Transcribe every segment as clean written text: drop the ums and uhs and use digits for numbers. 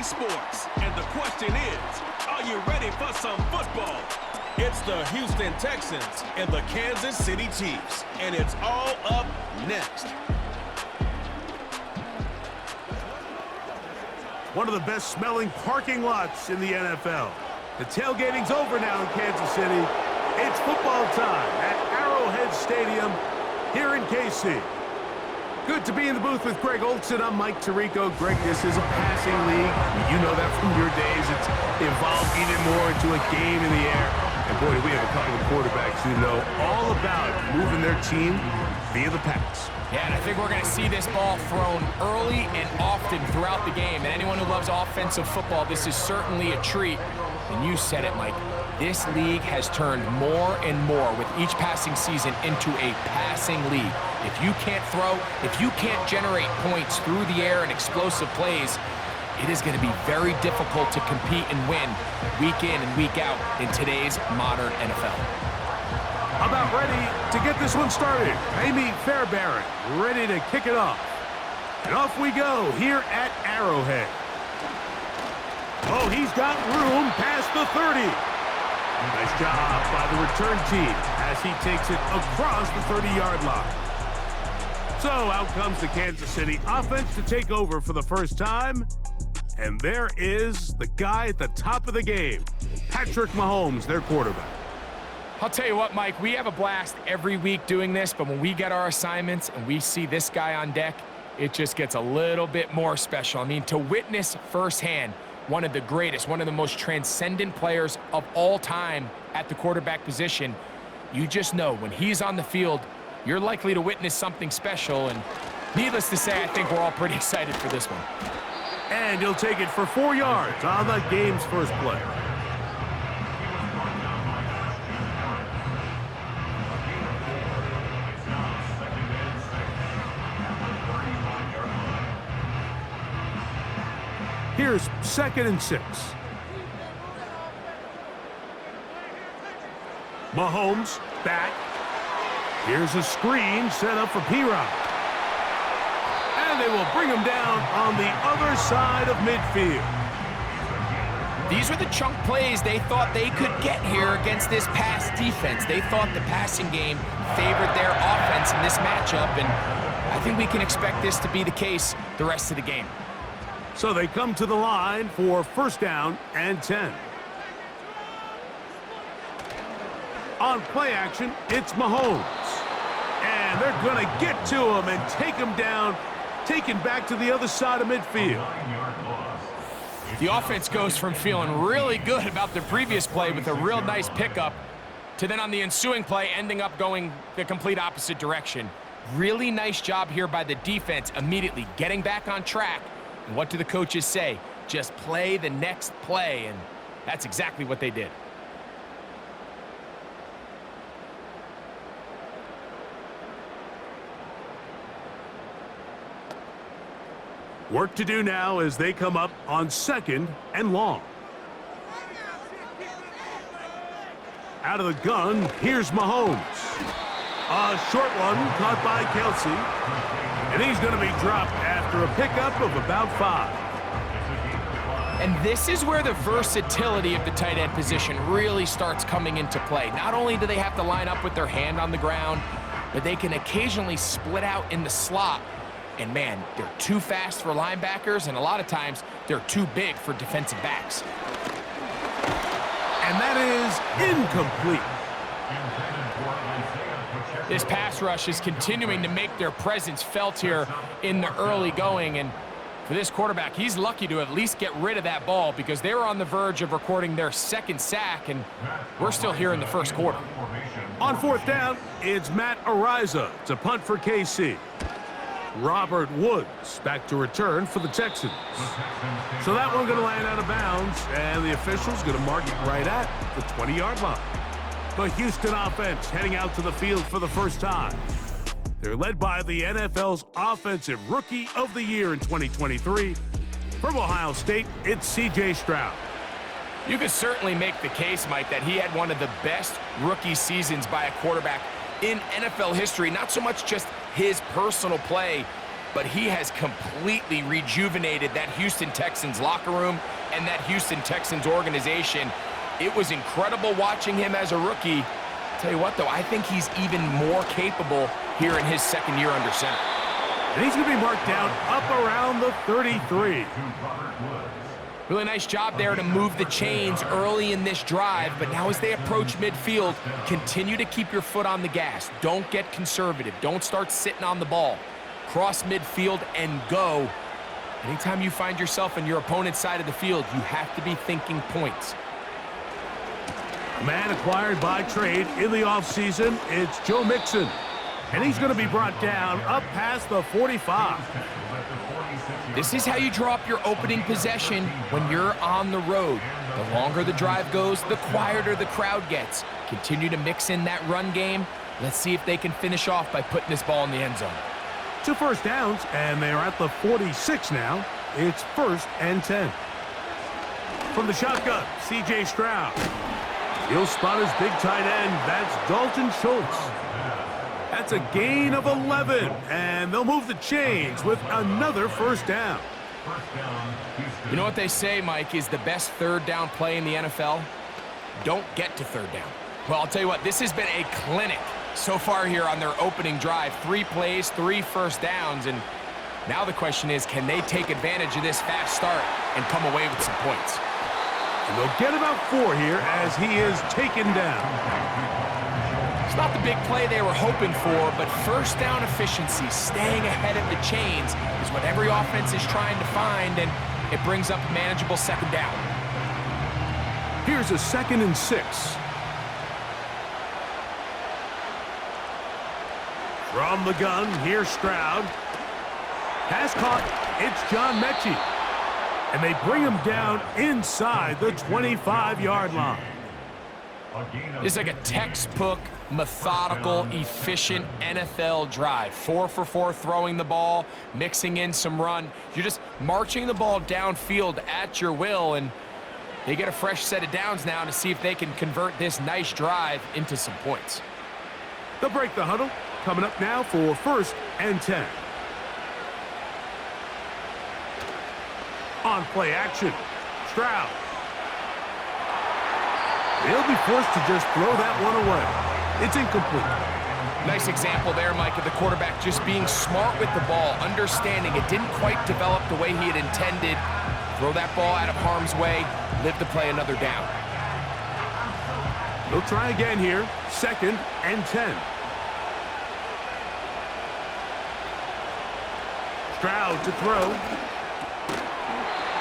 sports. And the question is, are you ready for some football? It's the Houston Texans and the Kansas City Chiefs. And it's all up next. One of the best smelling parking lots in the NFL. The tailgating's over now in Kansas City. It's football time at Arrowhead Stadium here in KC. Good to be in the booth with Greg Olson. I'm Mike Tirico. Greg, this is a passing league. You know that from your days. It's evolved even more into a game in the air. And boy, do we have a couple of quarterbacks who know all about moving their team via the pass. Yeah, and I think we're going to see this ball thrown early and often throughout the game. And anyone who loves offensive football, this is certainly a treat. And you said it, Mike. This league has turned more and more with each passing season into a passing league. If you can't throw, if you can't generate points through the air and explosive plays, it is going to be very difficult to compete and win week in and week out in today's modern NFL. About ready to get this one started. Amy Fairbairn ready to kick it off. And off we go here at Arrowhead. Oh, he's got room past the 30. Nice job by the return team as he takes it across the 30-yard line. So out comes the Kansas City offense to take over for the first time. And there is the guy at the top of the game, Patrick Mahomes, their quarterback. I'll tell you what, Mike, we have a blast every week doing this, but when we get our assignments and we see this guy on deck, it just gets a little bit more special. I mean, to witness firsthand one of the greatest, one of the most transcendent players of all time at the quarterback position, you just know when he's on the field, you're likely to witness something special. And needless to say, I think we're all pretty excited for this one. And he'll take it for 4 yards on the game's first play. Here's 2nd and 6. Mahomes back. Here's a screen set up for P-Rock. And they will bring him down on the other side of midfield. These were the chunk plays they thought they could get here against this pass defense. They thought the passing game favored their offense in this matchup, and I think we can expect this to be the case the rest of the game. So they come to the line for 1st down and 10. On play action, it's Mahomes. And they're going to get to him and take him down, taken back to the other side of midfield. The offense goes from feeling really good about their previous play with a real nice pickup to then on the ensuing play ending up going the complete opposite direction. Really nice job here by the defense immediately getting back on track. And what do the coaches say? Just play the next play, and that's exactly what they did. Work to do now as they come up on 2nd and long. Out of the gun, here's Mahomes. A short one caught by Kelsey. And he's going to be dropped after a pickup of about 5. And this is where the versatility of the tight end position really starts coming into play. Not only do they have to line up with their hand on the ground, but they can occasionally split out in the slot. And man, they're too fast for linebackers, and a lot of times they're too big for defensive backs. And that is incomplete. This pass rush is continuing to make their presence felt here in the early going. And for this quarterback, he's lucky to at least get rid of that ball because they were on the verge of recording their 2nd sack, and we're still here in the 1st quarter. On 4th down, it's Matt Ariza to punt for KC. Robert Woods back to return for the Texans. So that one going to land out of bounds, and the official's going to mark it right at the 20-yard line. The Houston offense heading out to the field for the first time. They're led by the NFL's Offensive Rookie of the Year in 2023. From Ohio State, it's C.J. Stroud. You could certainly make the case, Mike, that he had one of the best rookie seasons by a quarterback in NFL history. Not so much just his personal play, but he has completely rejuvenated that Houston Texans locker room and that Houston Texans organization. It was incredible watching him as a rookie. Tell you what, though, I think he's even more capable here in his second year under center. And he's going to be marked down up around the 33. Really nice job there to move the chains early in this drive, but now as they approach midfield, continue to keep your foot on the gas. Don't get conservative. Don't start sitting on the ball. Cross midfield and go. Anytime you find yourself on your opponent's side of the field, you have to be thinking points. A man acquired by trade in the offseason, it's Joe Mixon. And he's going to be brought down up past the 45. This is how you draw up your opening possession when you're on the road. The longer the drive goes, the quieter the crowd gets. Continue to mix in that run game. Let's see if they can finish off by putting this ball in the end zone. 2 first downs, and they're at the 46 now. It's 1st and 10. From the shotgun, C.J. Stroud. He'll spot his big tight end. That's Dalton Schultz. That's a gain of 11, and they'll move the chains with another 1st down. You know what they say, Mike, is the best 3rd down play in the NFL? Don't get to 3rd down. Well, I'll tell you what, this has been a clinic so far here on their opening drive. 3 plays, 3 first downs, and now the question is, can they take advantage of this fast start and come away with some points? And they'll get about 4 here as he is taken down. It's not the big play they were hoping for, but first down efficiency, staying ahead of the chains, is what every offense is trying to find, and it brings up a manageable 2nd down. Here's a 2nd and 6. From the gun, here's Stroud. Pass caught. It's John Mechie. And they bring him down inside the 25-yard line. It's like a textbook, methodical, efficient NFL drive. 4 for 4 throwing the ball, mixing in some run. You're just marching the ball downfield at your will, and they get a fresh set of downs now to see if they can convert this nice drive into some points. They'll break the huddle. Coming up now for 1st and 10. On play action, Stroud. He'll be forced to just throw that one away. It's incomplete. Nice example there, Mike, of the quarterback just being smart with the ball, understanding it didn't quite develop the way he had intended. Throw that ball out of harm's way, live to play another down. They'll try again here, 2nd and 10. Stroud to throw.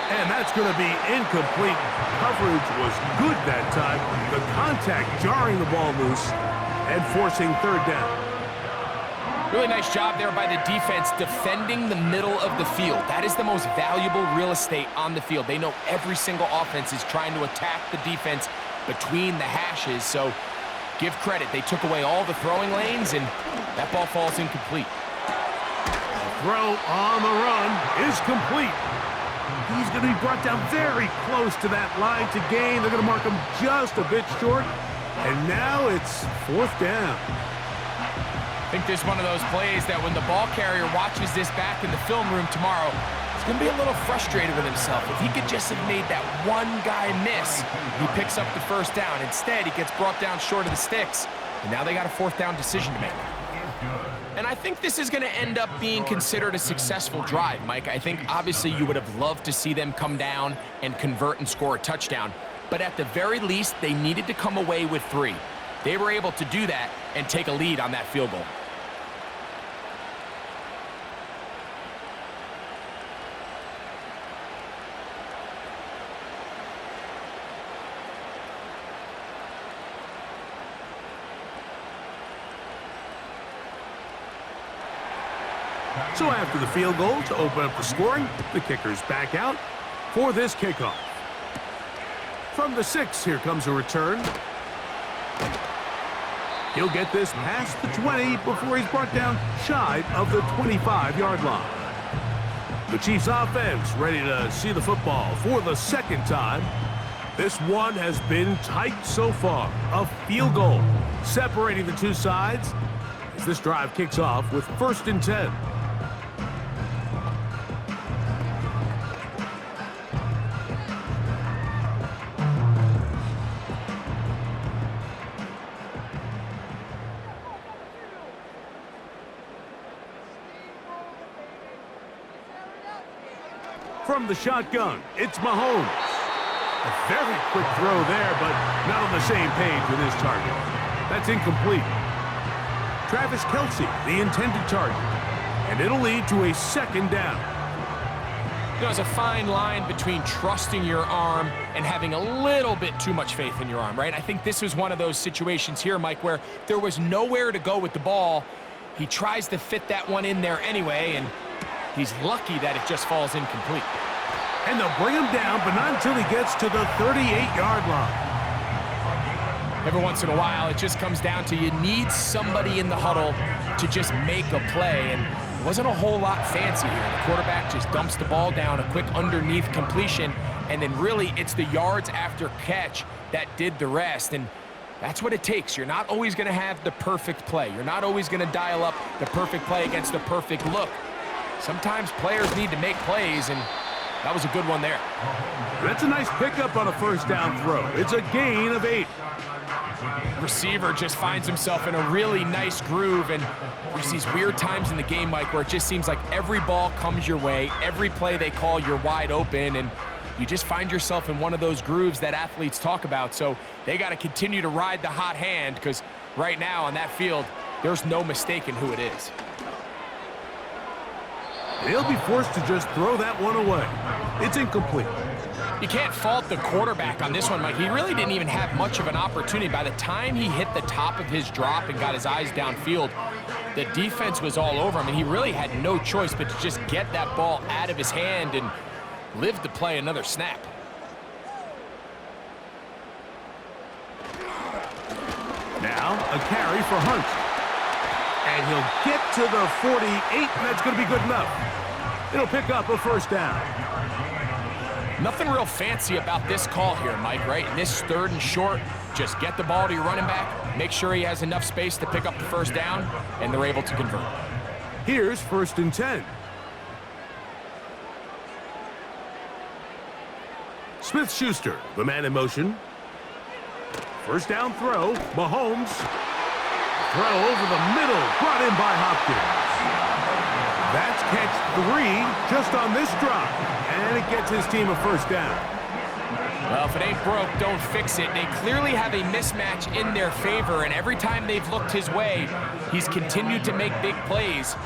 And that's going to be incomplete. Coverage was good that time. The contact jarring the ball loose and forcing 3rd down. Really nice job there by the defense defending the middle of the field. That is the most valuable real estate on the field. They know every single offense is trying to attack the defense between the hashes, so give credit. They took away all the throwing lanes, and that ball falls incomplete. Throw on the run is complete. He's going to be brought down very close to that line to gain. They're going to mark him just a bit short. And now it's 4th down. I think this is one of those plays that when the ball carrier watches this back in the film room tomorrow, he's going to be a little frustrated with himself. If he could just have made that one guy miss, he picks up the 1st down. Instead, he gets brought down short of the sticks. And now they got a 4th down decision to make. And I think this is going to end up being considered a successful drive, Mike. I think obviously you would have loved to see them come down and convert and score a touchdown. But at the very least, they needed to come away with 3. They were able to do that and take a lead on that field goal. So after the field goal to open up the scoring, the kicker's back out for this kickoff. From the 6, here comes a return. He'll get this past the 20 before he's brought down shy of the 25-yard line. The Chiefs offense ready to see the football for the 2nd time. This one has been tight so far. A field goal separating the two sides as this drive kicks off with 1st and 10. From the shotgun, it's Mahomes. A very quick throw there, but not on the same page with his target. That's incomplete. Travis Kelce, the intended target. And it'll lead to a second down. You know, there's a fine line between trusting your arm and having a little bit too much faith in your arm, right? I think this was one of those situations here, Mike, where there was nowhere to go with the ball. He tries to fit that one in there anyway, and he's lucky that it just falls incomplete. And they'll bring him down, but not until he gets to the 38-yard line. Every once in a while, it just comes down to you need somebody in the huddle to just make a play, and it wasn't a whole lot fancy here. The quarterback just dumps the ball down, a quick underneath completion, and then really it's the yards after catch that did the rest, and that's what it takes. You're not always going to have the perfect play. You're not always going to dial up the perfect play against the perfect look. Sometimes players need to make plays, and that was a good one there. That's a nice pickup on a first down throw. It's a gain of 8. Receiver just finds himself in a really nice groove, and there's these weird times in the game, Mike, where it just seems like every ball comes your way, every play they call, you're wide open, and you just find yourself in one of those grooves that athletes talk about. So they got to continue to ride the hot hand, because right now on that field, there's no mistaking who it is. They'll be forced to just throw that one away. It's incomplete. You can't fault the quarterback on this one, Mike. He really didn't even have much of an opportunity. By the time he hit the top of his drop and got his eyes downfield, the defense was all over him, and he really had no choice but to just get that ball out of his hand and live to play another snap. Now, a carry for Hunt. And he'll get to the 48, and that's going to be good enough. It'll pick up a first down. Nothing real fancy about this call here, Mike, right? In this 3rd and short, just get the ball to your running back, make sure he has enough space to pick up the first down, and they're able to convert. Here's 1st and 10. Smith-Schuster, the man in motion. First down throw, Mahomes. Throw over the middle, brought in by Hopkins. That's catch 3 just on this drop, and it gets his team a first down. Well, if it ain't broke, don't fix it. They clearly have a mismatch in their favor, and every time they've looked his way, he's continued to make big plays.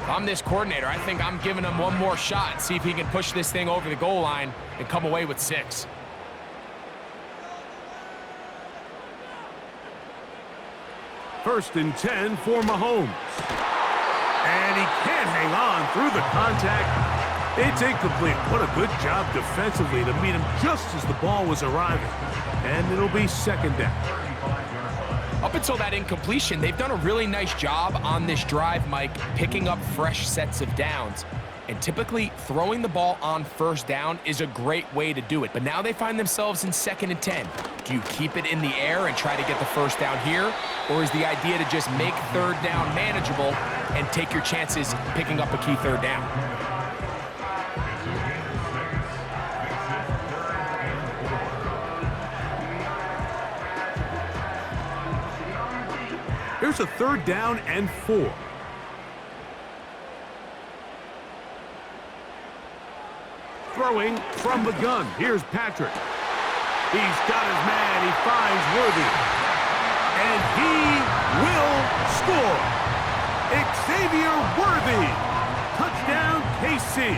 If I'm this coordinator, I think I'm giving him one more shot and see if he can push this thing over the goal line and come away with 6. First and 10 for Mahomes. And he can't hang on through the contact. It's incomplete. What a good job defensively to meet him just as the ball was arriving. And it'll be second down. Up until that incompletion, they've done a really nice job on this drive, Mike, picking up fresh sets of downs. And typically, throwing the ball on first down is a great way to do it. But now they find themselves in 2nd and 10. Do you keep it in the air and try to get the first down here? Or is the idea to just make 3rd down manageable and take your chances picking up a key 3rd down? Here's a 3rd down and 4. Throwing from the gun. Here's Patrick. He's got his man. He finds Worthy. And he will score. Xavier Worthy. Touchdown, KC.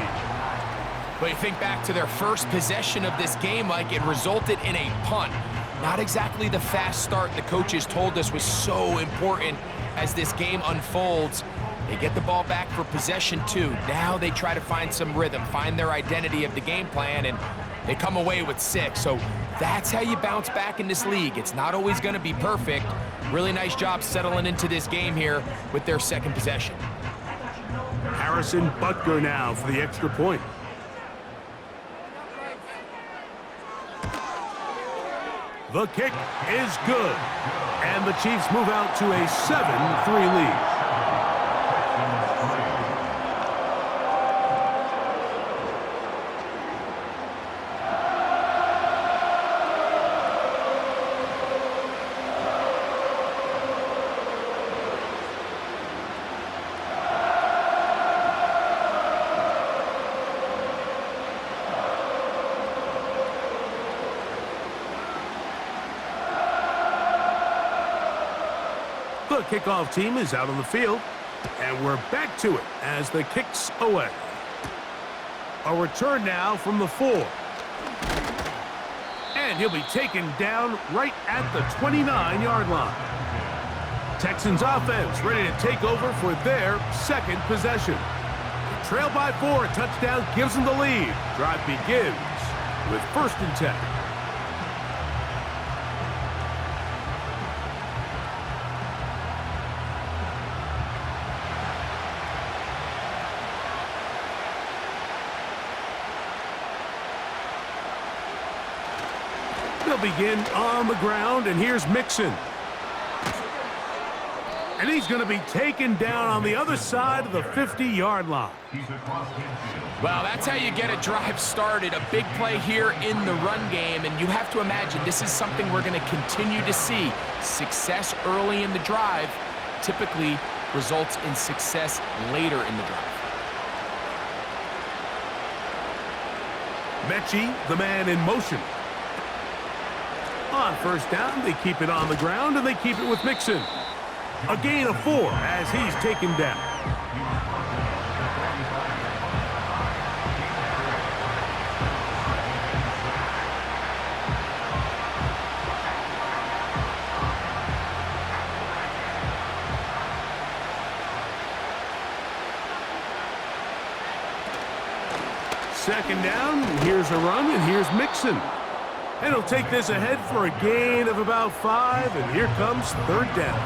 But you think back to their first possession of this game, like it resulted in a punt. Not exactly the fast start the coaches told us was so important as this game unfolds. They get the ball back for possession 2. Now they try to find some rhythm, find their identity of the game plan, and they come away with 6. So that's how you bounce back in this league. It's not always going to be perfect. Really nice job settling into this game here with their 2nd possession. Harrison Butker now for the extra point. The kick is good. And the Chiefs move out to a 7-3 lead. The kickoff team is out on the field, and we're back to it as the kick's away. A return now from the 4. And he'll be taken down right at the 29-yard line. Texans offense ready to take over for their second possession. They trail by 4, a touchdown gives them the lead. Drive begins with 1st and 10. They'll begin on the ground, and here's Mixon. And he's going to be taken down on the other side of the 50-yard line. Well, that's how you get a drive started. A big play here in the run game, and you have to imagine this is something we're going to continue to see. Success early in the drive typically results in success later in the drive. Mechie, the man in motion. On 1st down, they keep it on the ground, and they keep it with Mixon. A gain of 4 as he's taken down. Second down, here's a run, and here's Mixon. And he'll take this ahead for a gain of about 5, and here comes 3rd down.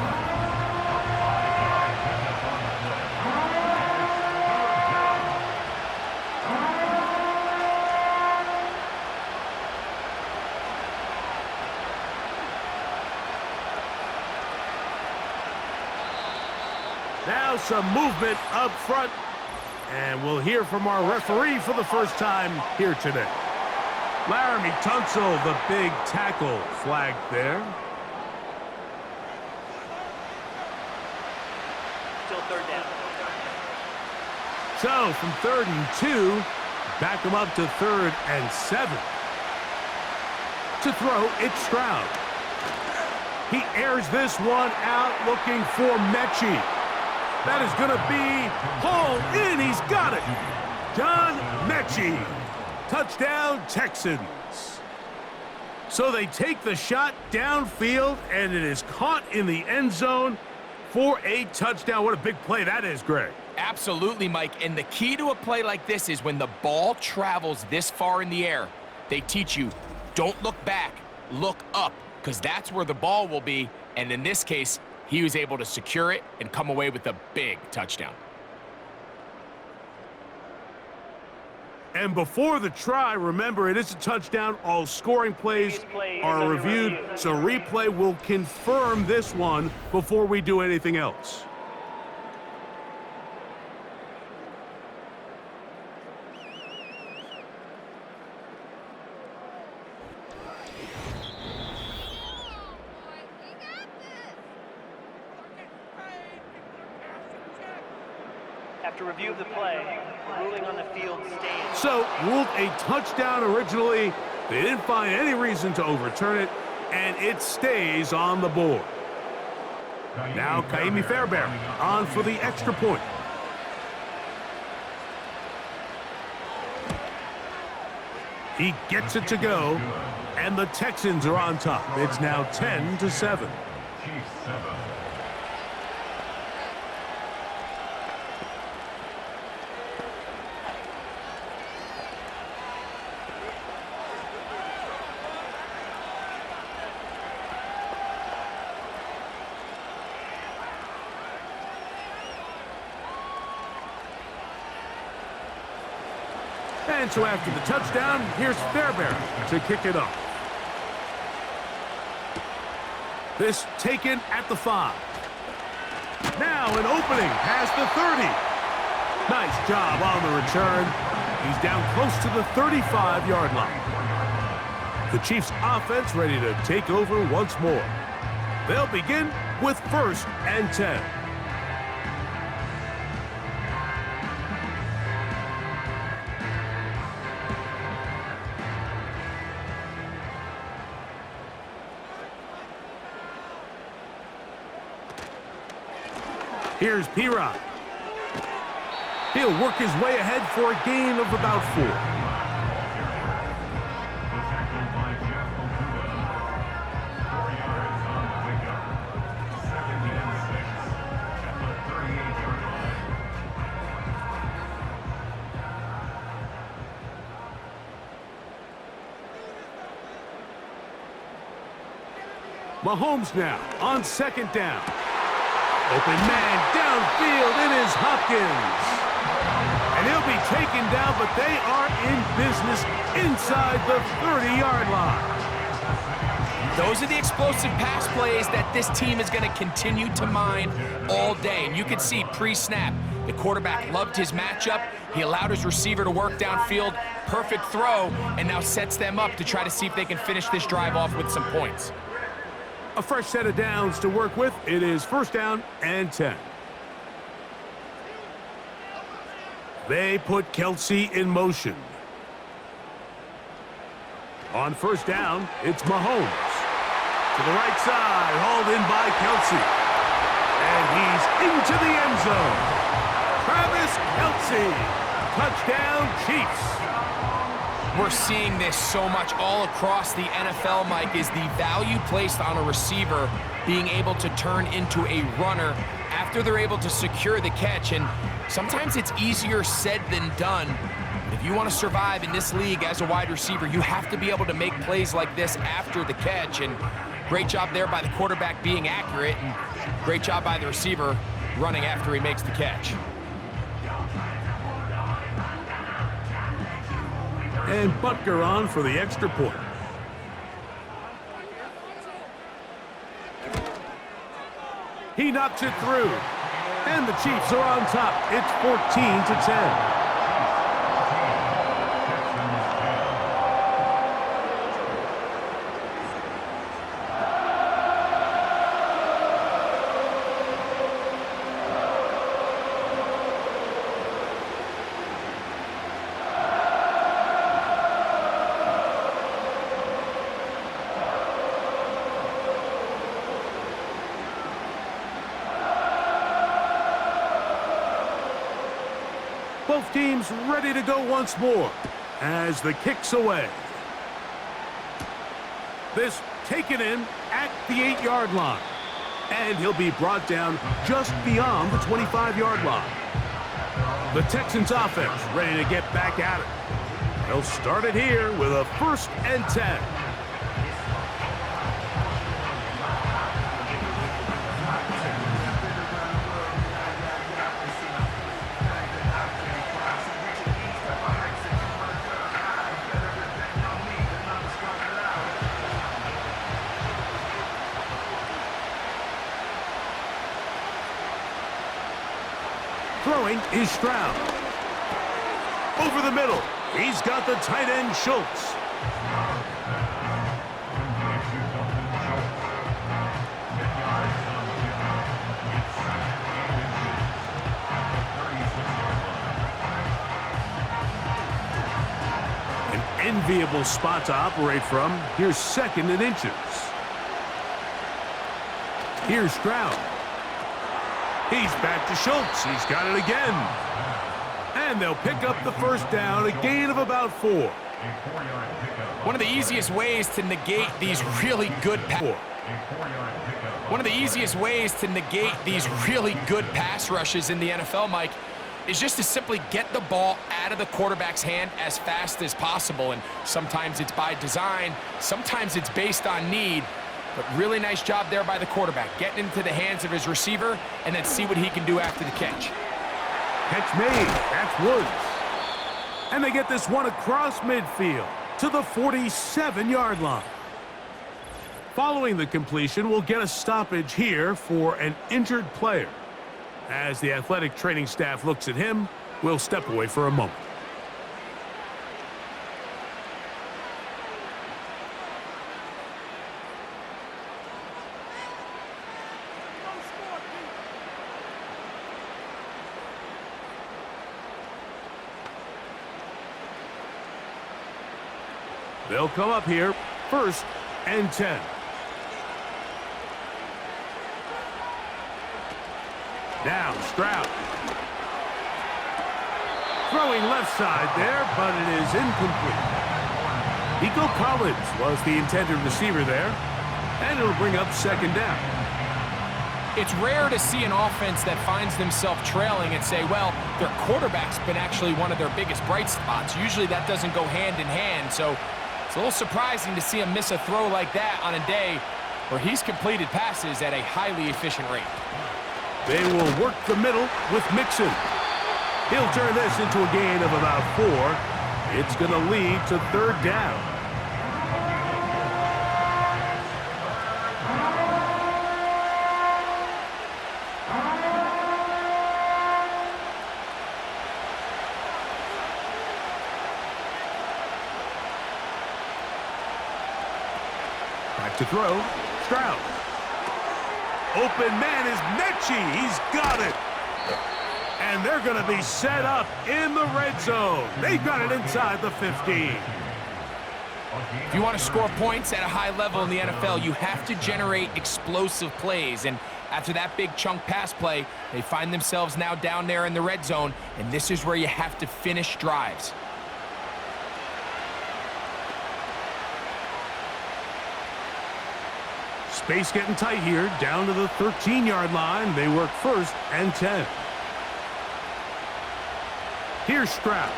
Now some movement up front, and we'll hear from our referee for the first time here today. Laramie Tunsil, the big tackle, flagged there. Still 3rd down. So from 3rd and 2, back him up to 3rd and 7. To throw, it's Stroud. He airs this one out looking for Mechie. That is going to be hauled in. He's got it. John Mechie. Touchdown, Texans. So they take the shot downfield, and it is caught in the end zone for a touchdown. What a big play that is, Greg. Absolutely, Mike. And the key to a play like this is when the ball travels this far in the air, they teach you, don't look back, look up, because that's where the ball will be. And in this case, he was able to secure it and come away with a big touchdown. And before the try, remember, it is a touchdown. All scoring plays are reviewed, so replay will confirm this one before we do anything else. After review of the play, the ruling on the field stands. So, ruled a touchdown originally. They didn't find any reason to overturn it, and it stays on the board. Now, Kaimi Fairbairn on for the extra point. He gets it to go, and the Texans are on top. It's now 10-7. And so after the touchdown, here's Fairbairn to kick it off. This taken at the 5. Now an opening past the 30. Nice job on the return. He's down close to the 35-yard line. The Chiefs' offense ready to take over once more. They'll begin with 1st and 10. Here's P-Rock. He'll work his way ahead for a gain of about 4. Mahomes now on 2nd down. Open man downfield. It is Hopkins. And he'll be taken down, but they are in business inside the 30-yard line. Those are the explosive pass plays that this team is going to continue to mine all day. And you can see pre-snap, the quarterback loved his matchup. He allowed his receiver to work downfield. Perfect throw, and now sets them up to try to see if they can finish this drive off with some points. A fresh set of downs to work with. It is 1st down and 10. They put Kelsey in motion. On 1st down, it's Mahomes. To the right side, hauled in by Kelsey. And he's into the end zone. Travis Kelsey. Touchdown, Chiefs. We're seeing this so much all across the NFL, Mike, is the value placed on a receiver being able to turn into a runner after they're able to secure the catch. And sometimes it's easier said than done. If you want to survive in this league as a wide receiver, you have to be able to make plays like this after the catch. And great job there by the quarterback being accurate, and great job by the receiver running after he makes the catch. And Butker on for the extra point. He knocks it through. And the Chiefs are on top. It's 14-10. Both teams ready to go once more as the kick's away. This taken in at the 8-yard line. And he'll be brought down just beyond the 25-yard line. The Texans offense ready to get back at it. They'll start it here with a 1st and 10. Throwing is Stroud. Over the middle, he's got the tight end Schultz. An enviable spot to operate from. Here's 2nd and inches. Here's Stroud. He's back to Schultz. He's got it again. And they'll pick up the 1st down, a gain of about 4. One of the easiest ways to negate these really good pass rushes in the NFL, Mike, is just to simply get the ball out of the quarterback's hand as fast as possible. And sometimes it's by design, sometimes it's based on need. But really nice job there by the quarterback, getting into the hands of his receiver and then see what he can do after the catch. Catch made. That's Woods. And they get this one across midfield to the 47-yard line. Following the completion, we'll get a stoppage here for an injured player. As the athletic training staff looks at him, we'll step away for a moment. They'll come up here, 1st and 10. Now Stroud. Throwing left side there, but it is incomplete. Nico Collins was the intended receiver there, and it'll bring up second down. It's rare to see an offense that finds themselves trailing and say, well, their quarterback's been actually one of their biggest bright spots. Usually that doesn't go hand in hand, so it's a little surprising to see him miss a throw like that on a day where he's completed passes at a highly efficient rate. They will work the middle with Mixon. He'll turn this into a gain of about 4. It's going to lead to third down. Back to throw. Stroud. Open man is Mechie. He's got it. And they're going to be set up in the red zone. They've got it inside the 15. If you want to score points at a high level in the NFL, you have to generate explosive plays. And after that big chunk pass play, they find themselves now down there in the red zone, and this is where you have to finish drives. Space getting tight here, down to the 13-yard line. They work first and 10. Here's Stroud.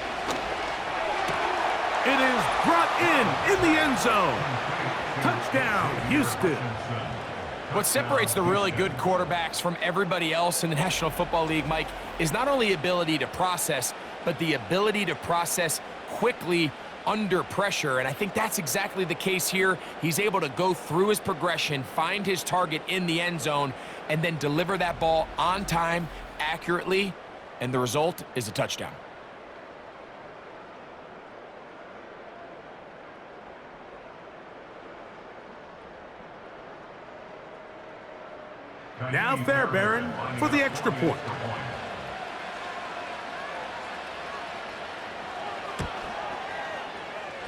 It is brought in the end zone. Touchdown, Houston. What separates the really good quarterbacks from everybody else in the National Football League, Mike, is not only ability to process, but the ability to process quickly under pressure, and I think that's exactly the case here. He's able to go through his progression, find his target in the end zone, and then deliver that ball on time, accurately, and the result is a touchdown. Now Fairbairn for the extra point.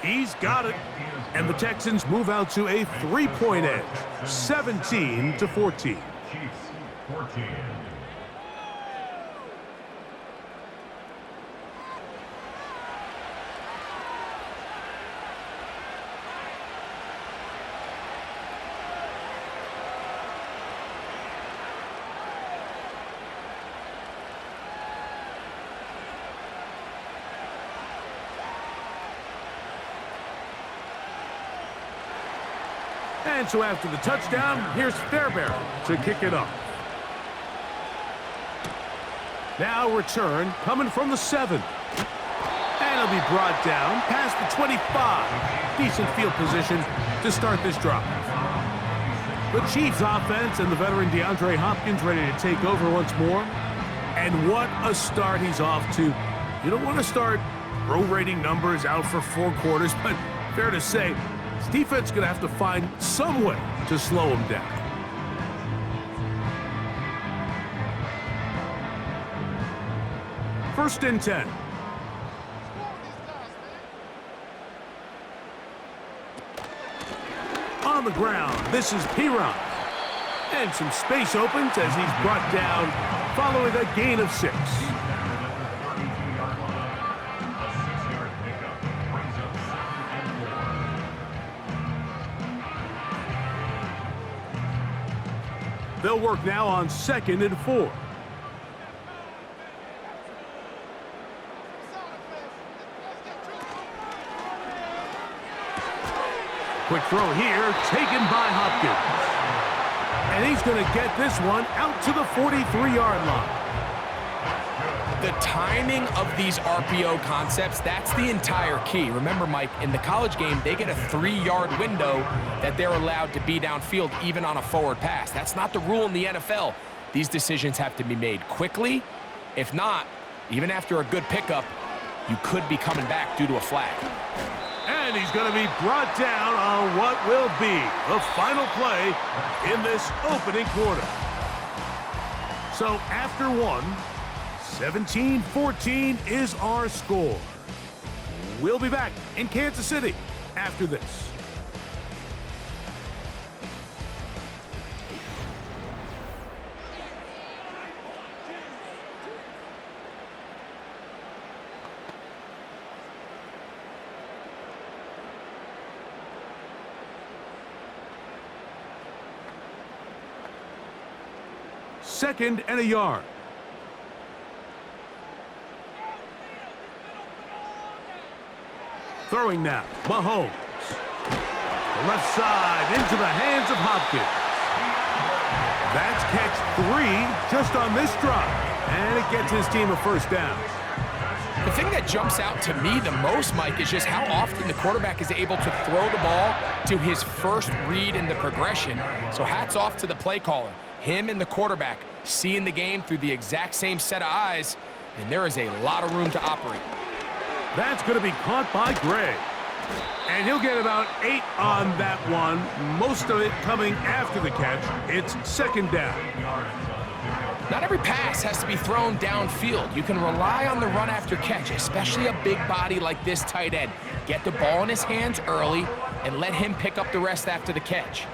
He's got it. And the Texans move out to a 3-point edge, 17-14. And so after the touchdown, here's Fairbairn to kick it off. Now return coming from the 7. And it'll be brought down past the 25. Decent field position to start this drive. The Chiefs offense and the veteran DeAndre Hopkins ready to take over once more. And what a start he's off to. You don't want to start prorating numbers out for 4 quarters, but fair to say, this defense is going to have to find some way to slow him down. First and 10. On the ground, this is Piron. And some space opens as he's brought down following a gain of 6. They'll work now on 2nd and 4. Quick throw here, taken by Hopkins. And he's going to get this one out to the 43-yard line. The timing of these RPO concepts, that's the entire key. Remember, Mike, in the college game, they get a 3-yard window that they're allowed to be downfield even on a forward pass. That's not the rule in the NFL. These decisions have to be made quickly. If not, even after a good pickup, you could be coming back due to a flag. And he's going to be brought down on what will be the final play in this opening quarter. So after 1, 17-14 is our score. We'll be back in Kansas City after this. 2nd and a yard. Throwing now, Mahomes. The left side into the hands of Hopkins. That's catch 3 just on this drive, and it gets his team a first down. The thing that jumps out to me the most, Mike, is just how often the quarterback is able to throw the ball to his first read in the progression. So hats off to the play caller. Him and the quarterback seeing the game through the exact same set of eyes, and there is a lot of room to operate. That's going to be caught by Gray. And he'll get about 8 on that one, most of it coming after the catch. It's 2nd down. Not every pass has to be thrown downfield. You can rely on the run after catch, especially a big body like this tight end. Get the ball in his hands early and let him pick up the rest after the catch.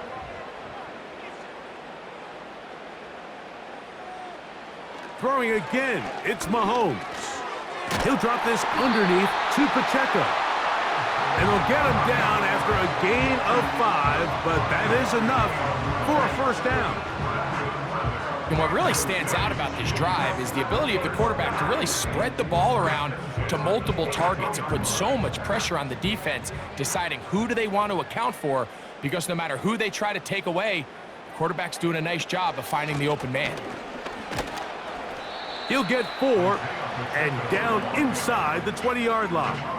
Throwing again, it's Mahomes. He'll drop this underneath to Pacheco. And they'll get him down after a gain of 5, but that is enough for a first down. And what really stands out about this drive is the ability of the quarterback to really spread the ball around to multiple targets and put so much pressure on the defense, deciding who do they want to account for, because no matter who they try to take away, the quarterback's doing a nice job of finding the open man. He'll get 4 and down inside the 20-yard line.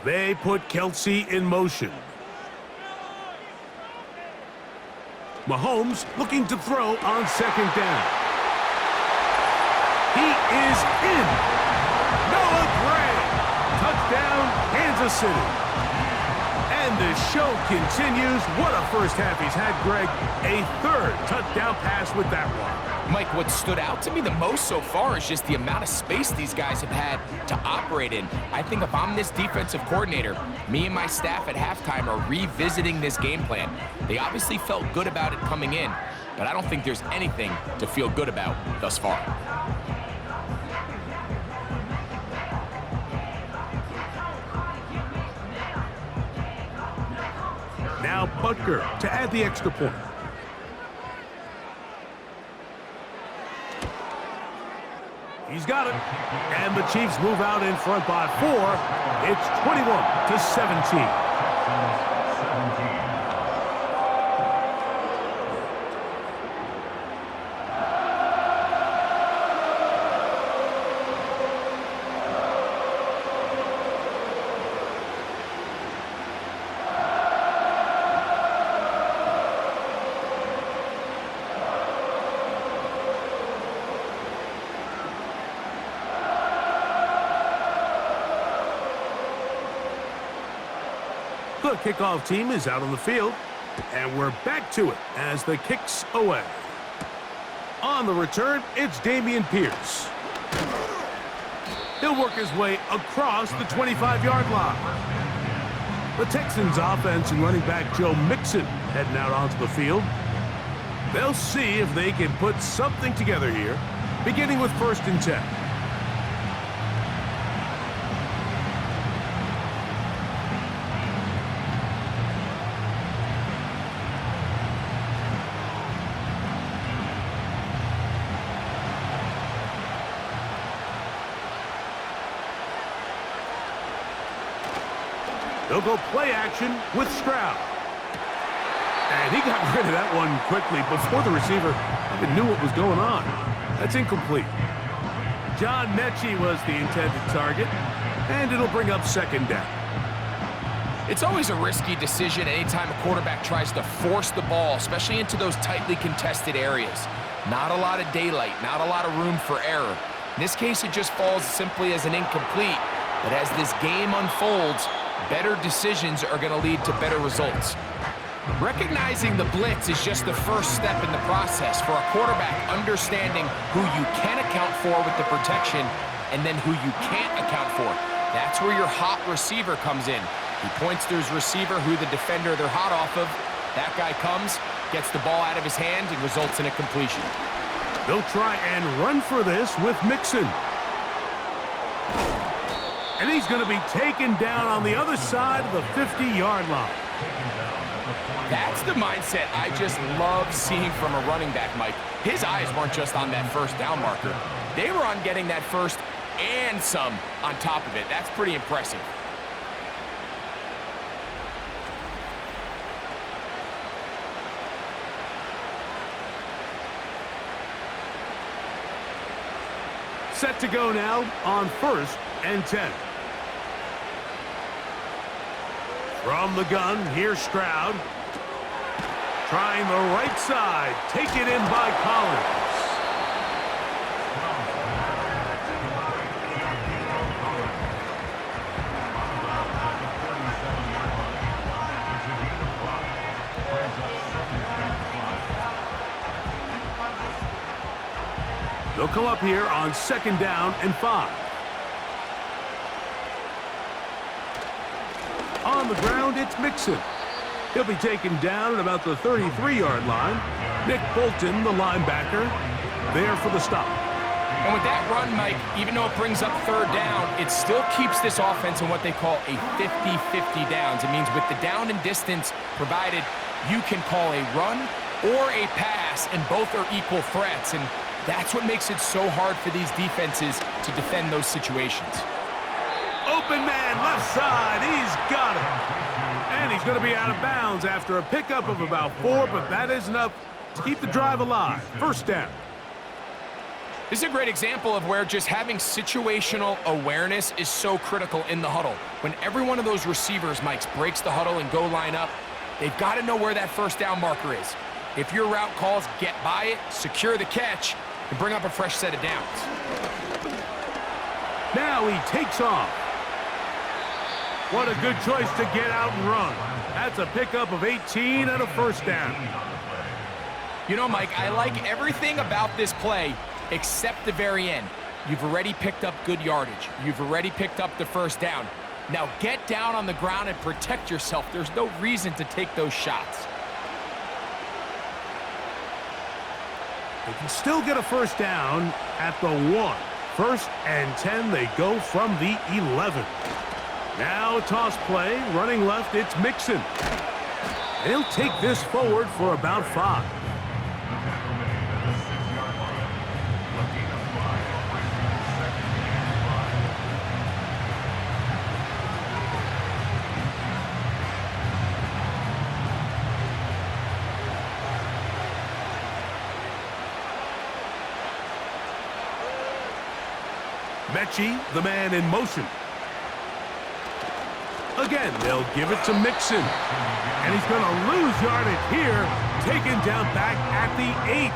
They put Kelsey in motion. Mahomes looking to throw on 2nd down. He is in. Noah Gray. Touchdown, Kansas City. And the show continues. What a first half he's had, Greg. A 3rd touchdown pass with that one. Mike, what stood out to me the most so far is just the amount of space these guys have had to operate in. I think if I'm this defensive coordinator, me and my staff at halftime are revisiting this game plan. They obviously felt good about it coming in, but I don't think there's anything to feel good about thus far. Now Butker to add the extra point. He's got it. And the Chiefs move out in front by 4. It's 21-17. The kickoff team is out on the field, and we're back to it as the kick's away. On the return, it's Dameon Pierce. He'll work his way across the 25-yard line. The Texans offense and running back Joe Mixon heading out onto the field. They'll see if they can put something together here, beginning with 1st and 10. They'll go play action with Stroud. And he got rid of that one quickly before the receiver even knew what was going on. That's incomplete. John Mechie was the intended target, and it'll bring up 2nd down. It's always a risky decision anytime a quarterback tries to force the ball, especially into those tightly contested areas. Not a lot of daylight, not a lot of room for error. In this case, it just falls simply as an incomplete. But as this game unfolds, better decisions are going to lead to better results. Recognizing the blitz is just the first step in the process for a quarterback, understanding who you can account for with the protection and then who you can't account for. That's where your hot receiver comes in. He points to his receiver, who the defender they're hot off of. That guy comes, Gets the ball out of his hand and results in a completion. They'll try and run for this with Mixon. And he's going to be taken down on the other side of the 50-yard line. That's the mindset I just love seeing from a running back, Mike. His eyes weren't just on that first down marker. They were on getting that first and some on top of it. That's pretty impressive. Set to go now on 1st and 10. From the gun, here's Stroud. Trying the right side. Taken in by Collins. They'll come up here on 2nd down and 5. On the ground, it's Mixon. He'll be taken down at about the 33-yard line. Nick Bolton, the linebacker, there for the stop. And with that run, Mike, even though it brings up 3rd down, it still keeps this offense in what they call a 50-50 downs. It means with the down and distance provided, you can call a run or a pass, and both are equal threats. And that's what makes it so hard for these defenses to defend those situations. Open man, left side, he's got it. And he's going to be out of bounds after a pickup of about 4, but that is enough to keep the drive alive. 1st down. This is a great example of where just having situational awareness is so critical in the huddle. When every one of those receivers, Mike, breaks the huddle and go line up, they've got to know where that 1st down marker is. If your route calls, get by it, secure the catch, and bring up a fresh set of downs. Now he takes off. What a good choice to get out and run. That's a pickup of 18 and a 1st down. You know, Mike, I like everything about this play except the very end. You've already picked up good yardage. You've already picked up the 1st down. Now get down on the ground and protect yourself. There's no reason to take those shots. They can still get a 1st down at the 1. 1st and 10, they go from the 11. Now a toss play, running left, it's Mixon. They'll take this forward for about 5. Mechie, the man in motion. Again, they'll give it to Mixon. And he's going to lose yardage here, taken down back at the 8.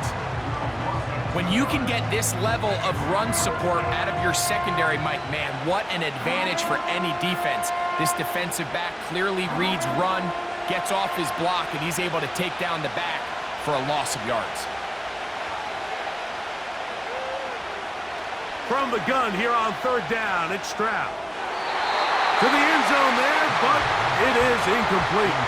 When you can get this level of run support out of your secondary, Mike, man, what an advantage for any defense. This defensive back clearly reads run, gets off his block, and he's able to take down the back for a loss of yards. From the gun here on 3rd down, it's Stroud. To the end zone there, but it is incomplete.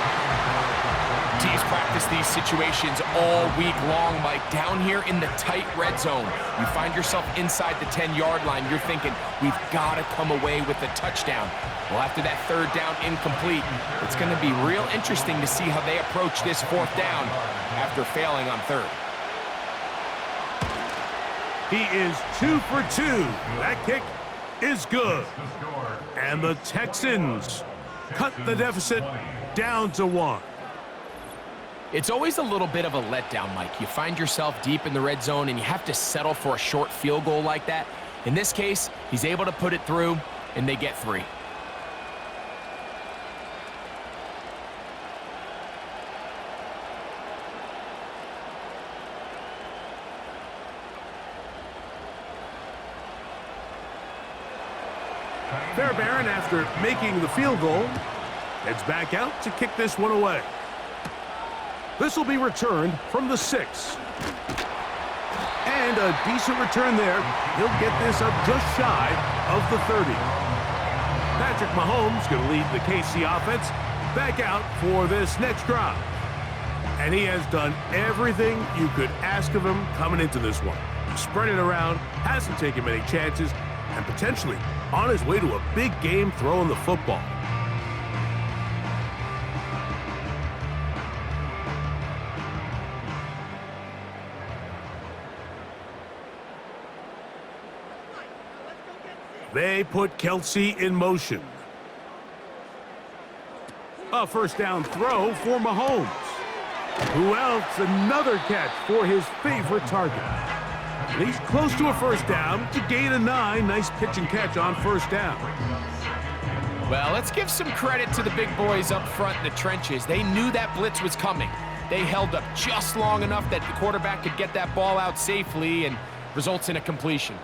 Teams practice these situations all week long, Mike. Down here in the tight red zone, you find yourself inside the 10-yard line. You're thinking, we've got to come away with a touchdown. Well, after that 3rd down incomplete, it's going to be real interesting to see how they approach this 4th down after failing on 3rd. He is 2 for 2. That kick is good. And the Texans cut the deficit down to 1. It's always a little bit of a letdown, Mike. You find yourself deep in the red zone and you have to settle for a short field goal like that. In this case, he's able to put it through, and they get 3. Fairbairn, after making the field goal, heads back out to kick this one away. This will be returned from the 6. And a decent return there. He'll get this up just shy of the 30. Patrick Mahomes going to lead the KC offense back out for this next drive. And he has done everything you could ask of him coming into this one. He spread it around, hasn't taken many chances, and potentially on his way to a big game throwing the football. They put Kelce in motion. A first down throw for Mahomes. Who else? Another catch for his favorite target. And he's close to a first down to gain a 9. Nice pitch and catch on first down. Well, let's give some credit to the big boys up front in the trenches. They knew that blitz was coming. They held up just long enough that the quarterback could get that ball out safely and results in a completion.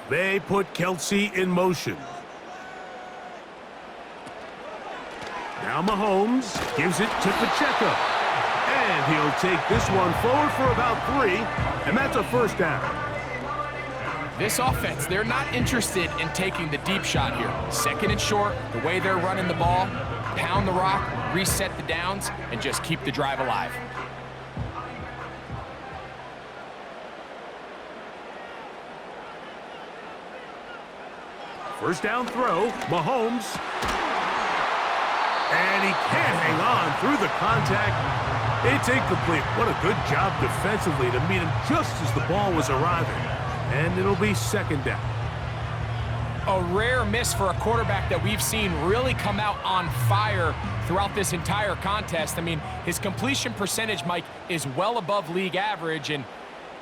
They put Kelce in motion. Now Mahomes gives it to Pacheco. And he'll take this one forward for about 3, and that's a first down. This offense, they're not interested in taking the deep shot here. Second and short, the way they're running the ball, pound the rock, reset the downs, and just keep the drive alive. First down throw, Mahomes. And he can't hang on through the contact. It's incomplete. What a good job defensively to meet him just as the ball was arriving. And it'll be second down. A rare miss for a quarterback that we've seen really come out on fire throughout this entire contest. I mean, his completion percentage, Mike, is well above league average. And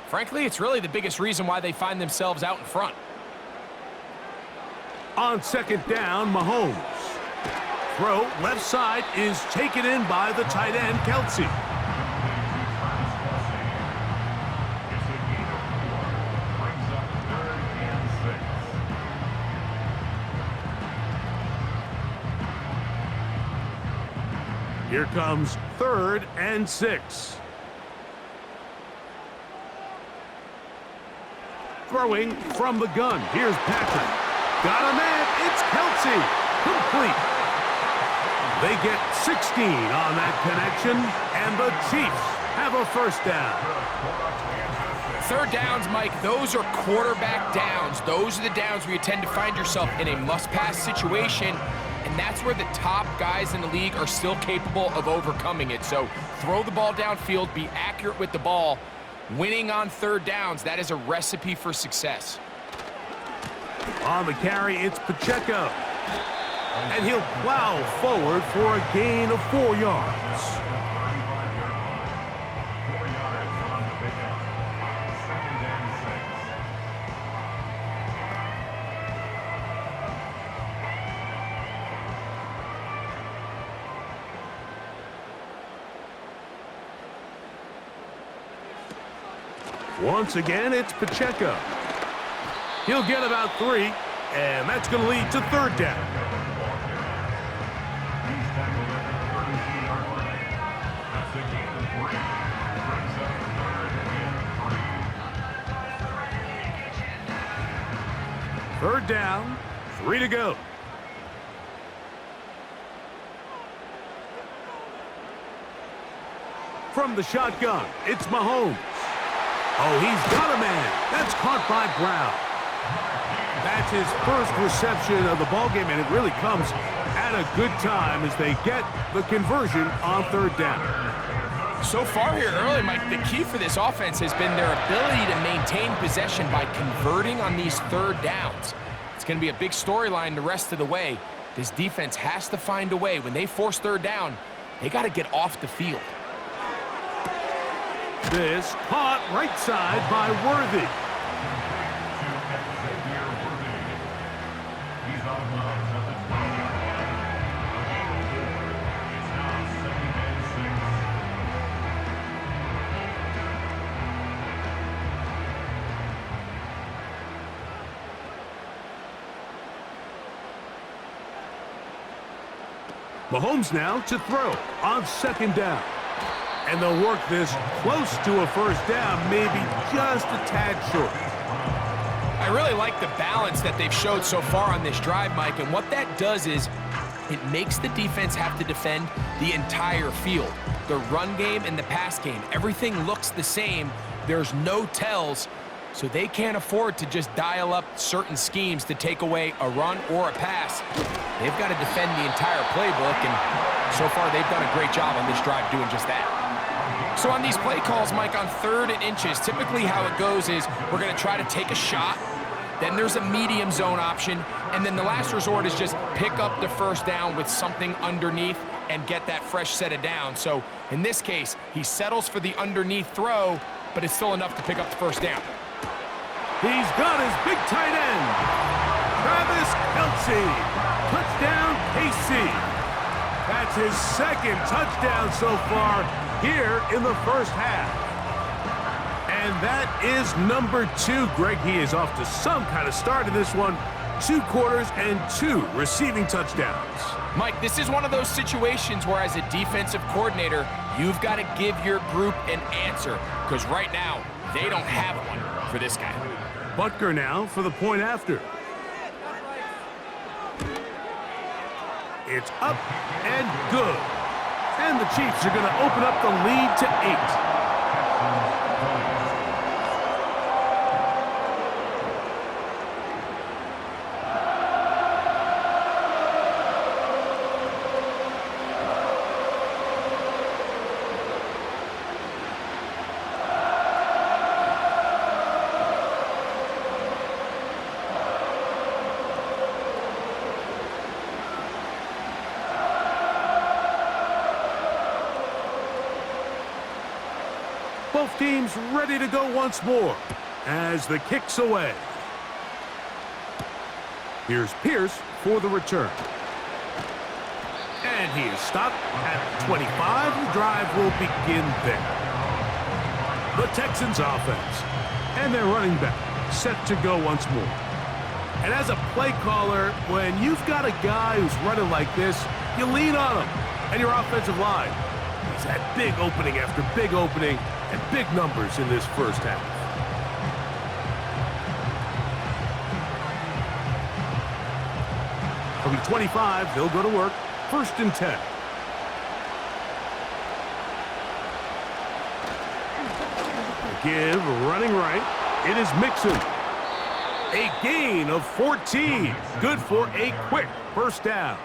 frankly, it's really the biggest reason why they find themselves out in front. On second down, Mahomes. Throw left side is taken in by the tight end, Kelce. Here comes 3rd and 6. Throwing from the gun. Here's Patrick. Got a man. It's Kelce. Complete. They get 16 on that connection, and the Chiefs have a first down. Third downs, Mike, those are quarterback downs. Those are the downs where you tend to find yourself in a must-pass situation, and that's where the top guys in the league are still capable of overcoming it. So throw the ball downfield, be accurate with the ball. Winning on third downs, that is a recipe for success. On the carry, it's Pacheco. And he'll plow forward for a gain of 4 yards. Once again, it's Pacheco. He'll get about 3, and that's going to lead to third down. Third down, 3 to go. From the shotgun, it's Mahomes. Oh, he's got a man. That's caught by Brown. That's his first reception of the ballgame, and it really comes at a good time as they get the conversion on third down. So far here early, Mike, the key for this offense has been their ability to maintain possession by converting on these third downs. It's going to be a big storyline the rest of the way. This defense has to find a way. When they force third down, they got to get off the field. This caught right side by Worthy. Mahomes now to throw on second down. And they'll work this close to a first down, maybe just a tad short. I really like the balance that they've showed so far on this drive, Mike, and what that does is it makes the defense have to defend the entire field. The run game and the pass game, everything looks the same. There's no tells, so they can't afford to just dial up certain schemes to take away a run or a pass. They've got to defend the entire playbook, and so far they've done a great job on this drive doing just that. So on these play calls, Mike, on 3rd and inches, typically how it goes is we're going to try to take a shot. Then there's a medium zone option, and then the last resort is just pick up the first down with something underneath and get that fresh set of downs. So in this case, he settles for the underneath throw, but it's still enough to pick up the first down. He's got his big tight end, Travis Kelce. Touchdown, KC. That's his 2nd touchdown so far here in the first half. And that is number 2. Greg, he is off to some kind of start in this one. 2 quarters and 2 receiving touchdowns. Mike, this is one of those situations where as a defensive coordinator, you've got to give your group an answer, because right now, they don't have one for this guy. Butker now for the point after. It's up and good. And the Chiefs are going to open up the lead to 8. Both teams ready to go once more as the kick's away. Here's Pierce for the return. And he is stopped at 25. The drive will begin there. The Texans offense and their running back set to go once more. And as a play caller, when you've got a guy who's running like this, you lean on him and your offensive line. He's had big opening after big opening and big numbers in this first half. From the 25, they'll go to work. 1st and 10. Give running right. It is Mixon. A gain of 14. Good for a quick first down.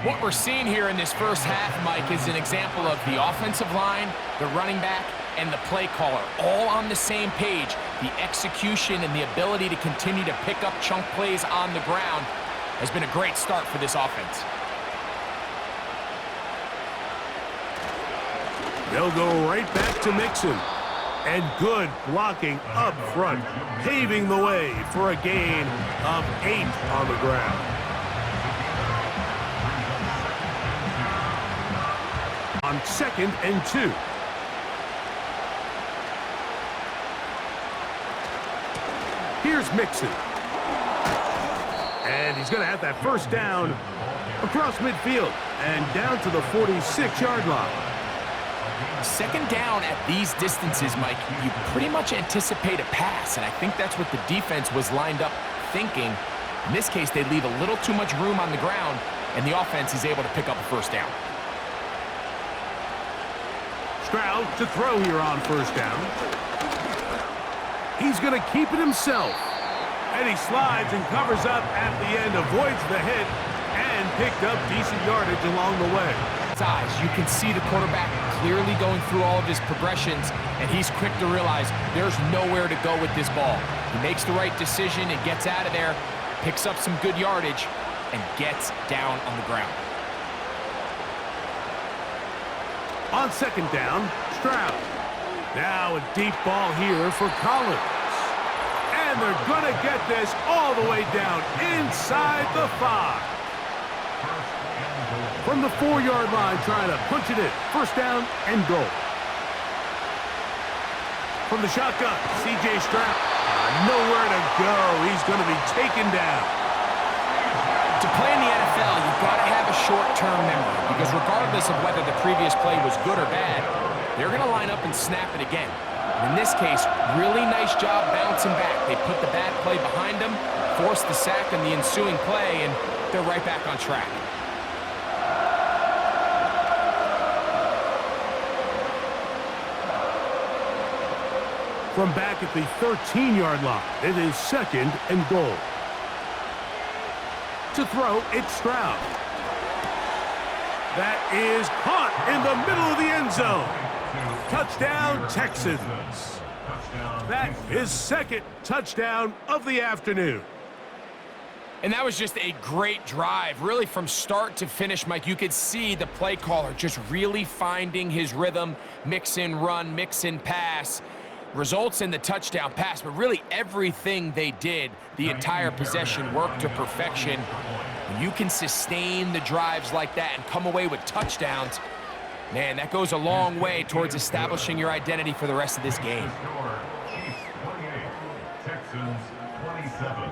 What we're seeing here in this first half, Mike, is an example of the offensive line, the running back, and the play caller all on the same page. The execution and the ability to continue to pick up chunk plays on the ground has been a great start for this offense. They'll go right back to Mixon. And good blocking up front, paving the way for a gain of 8 on the ground. On 2nd and 2. Here's Mixon. And he's going to have that first down across midfield and down to the 46-yard line. 2nd down at these distances, Mike, you pretty much anticipate a pass, and I think that's what the defense was lined up thinking. In this case, they leave a little too much room on the ground, and the offense is able to pick up a first down. Stroud to throw here on first down. He's going to keep it himself. And he slides and covers up at the end, avoids the hit, and picked up decent yardage along the way. Size, you can see the quarterback clearly going through all of his progressions, and he's quick to realize there's nowhere to go with this ball. He makes the right decision and gets out of there, picks up some good yardage, and gets down on the ground. On 2nd down, Stroud. Now a deep ball here for Collins. And they're going to get this all the way down inside the 5. From the 4-yard line, trying to punch it in. First down and goal. From the shotgun, C.J. Stroud. Nowhere to go. He's going to be taken down. To play in the NFL, you've got to have a short-term memory, because regardless of whether the previous play was good or bad, they're going to line up and snap it again. In this case, really nice job bouncing back. They put the bad play behind them, forced the sack in the ensuing play, and they're right back on track. From back at the 13-yard line, it is 2nd and goal. To throw, it's Stroud. That is caught in the middle of the end zone. Touchdown, Texans. That is 2nd touchdown of the afternoon. And that was just a great drive. Really, from start to finish, Mike, you could see the play caller just really finding his rhythm, mix in run, mix in pass. Results in the touchdown pass, but really everything they did, the entire possession worked to perfection. When you can sustain the drives like that and come away with touchdowns, man, that goes a long way towards establishing your identity for the rest of this game. Chiefs 28, Texans 27.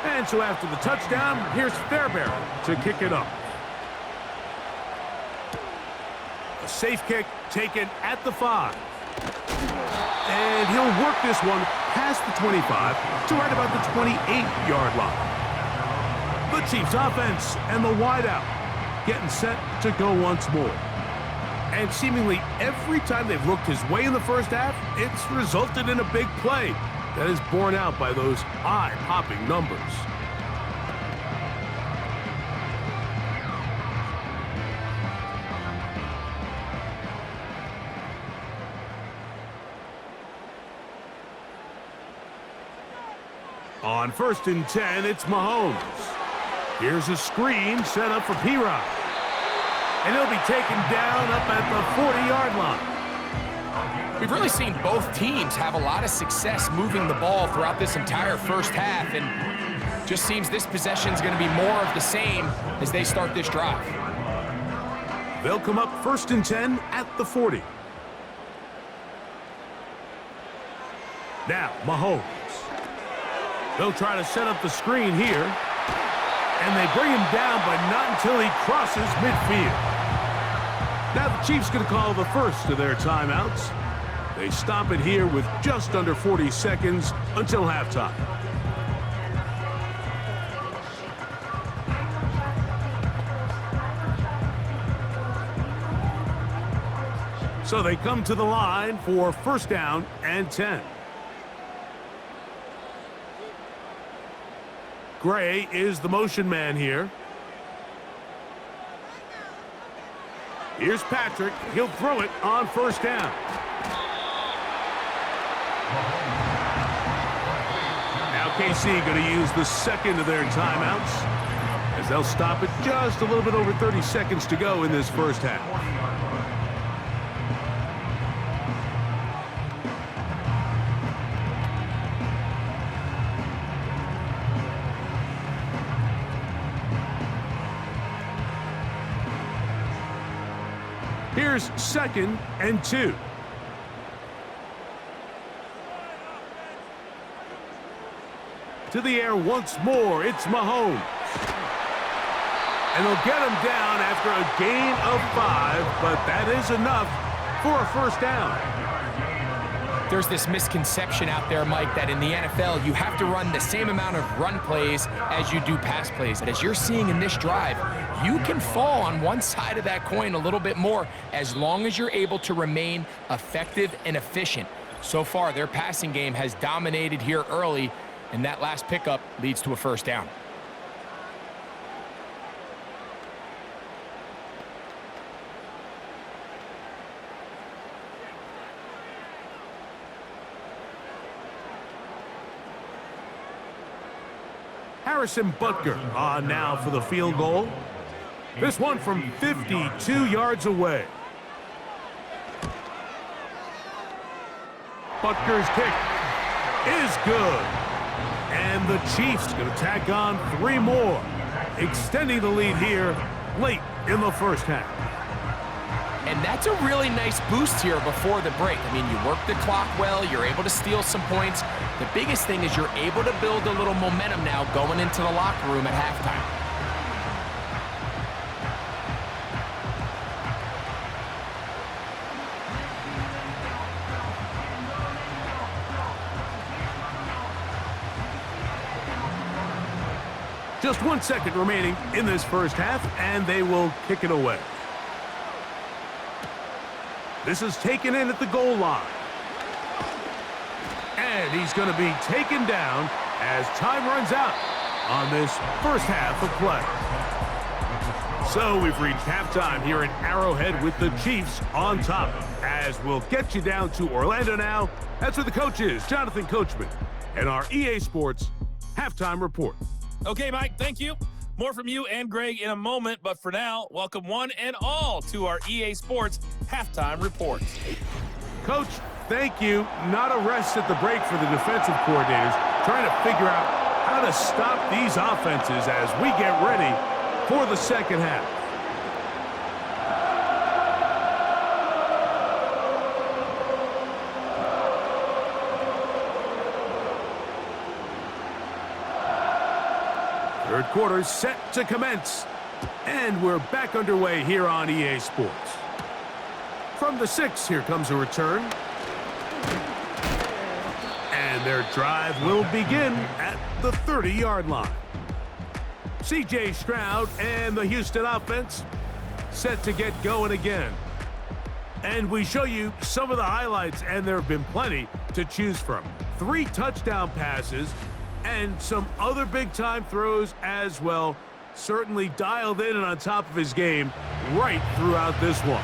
And so after the touchdown, here's Fairbairn to kick it off. A safe kick taken at the 5. And he'll work this one past the 25 to right about the 28-yard line. The Chiefs offense and the wideout getting set to go once more. And seemingly every time they've looked his way in the first half, it's resulted in a big play that is borne out by those eye-popping numbers. On 1st and 10, it's Mahomes. Here's a screen set up for P-Rod. And he'll be taken down up at the 40-yard line. We've really seen both teams have a lot of success moving the ball throughout this entire first half, and just seems this possession is going to be more of the same as they start this drive. They'll come up 1st and 10 at the 40. Now, Mahomes. They'll try to set up the screen here, and they bring him down, but not until he crosses midfield. Now the Chiefs going to call the first of their timeouts. They stop it here with just under 40 seconds until halftime. So they come to the line for 1st down and 10. Gray is the motion man here. Here's Patrick. He'll throw it on 1st down. Now KC going to use the 2nd of their timeouts as they'll stop it just a little bit over 30 seconds to go in this first half. Here's 2nd and 2. To the air once more, it's Mahomes. And they'll get him down after a gain of 5, but that is enough for a 1st down. There's this misconception out there, Mike, that in the NFL, you have to run the same amount of run plays as you do pass plays. And as you're seeing in this drive, you can fall on one side of that coin a little bit more as long as you're able to remain effective and efficient. So far, their passing game has dominated here early, and that last pickup leads to a 1st down. Harrison Butker on now for the field goal. This one from 52 yards away. Butker's kick is good. And the Chiefs going to tack on 3 more, extending the lead here late in the first half. And that's a really nice boost here before the break. I mean, you work the clock well, you're able to steal some points. The biggest thing is you're able to build a little momentum now going into the locker room at halftime. Just 1 second remaining in this first half, and they will kick it away. This is taken in at the goal line. And he's going to be taken down as time runs out on this first half of play. So we've reached halftime here in Arrowhead with the Chiefs on top. As we'll get you down to Orlando now. That's where the coach is, Jonathan Coachman, and our EA Sports Halftime Report. Okay, Mike, thank you. More from you and Greg in a moment, but for now, welcome one and all to our EA Sports Halftime Report. Coach, thank you. Not a rest at the break for the defensive coordinators, trying to figure out how to stop these offenses as we get ready for the second half. Third quarter set to commence, and we're back underway here on EA Sports. From the 6, here comes a return. And their drive will begin at the 30-yard line. C.J. Stroud and the Houston offense set to get going again. And we show you some of the highlights, and there have been plenty to choose from. 3 touchdown passes and some other big-time throws as well. Certainly dialed in and on top of his game right throughout this one.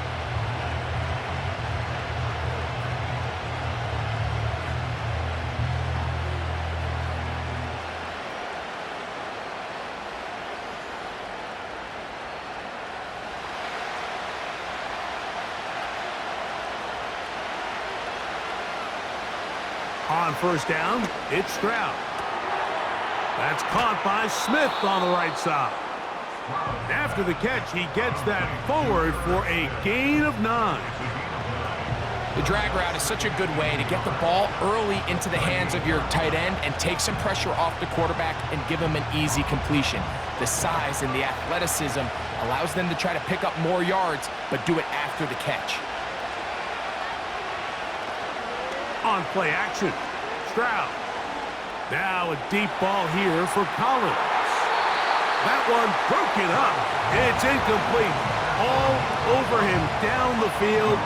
On first down, it's Stroud. That's caught by Smith on the right side. After the catch, he gets that forward for a gain of 9. The drag route is such a good way to get the ball early into the hands of your tight end and take some pressure off the quarterback and give him an easy completion. The size and the athleticism allows them to try to pick up more yards, but do it after the catch. On play action, Stroud. Now a deep ball here for Collins. That one broken up. It's incomplete. All over him down the field.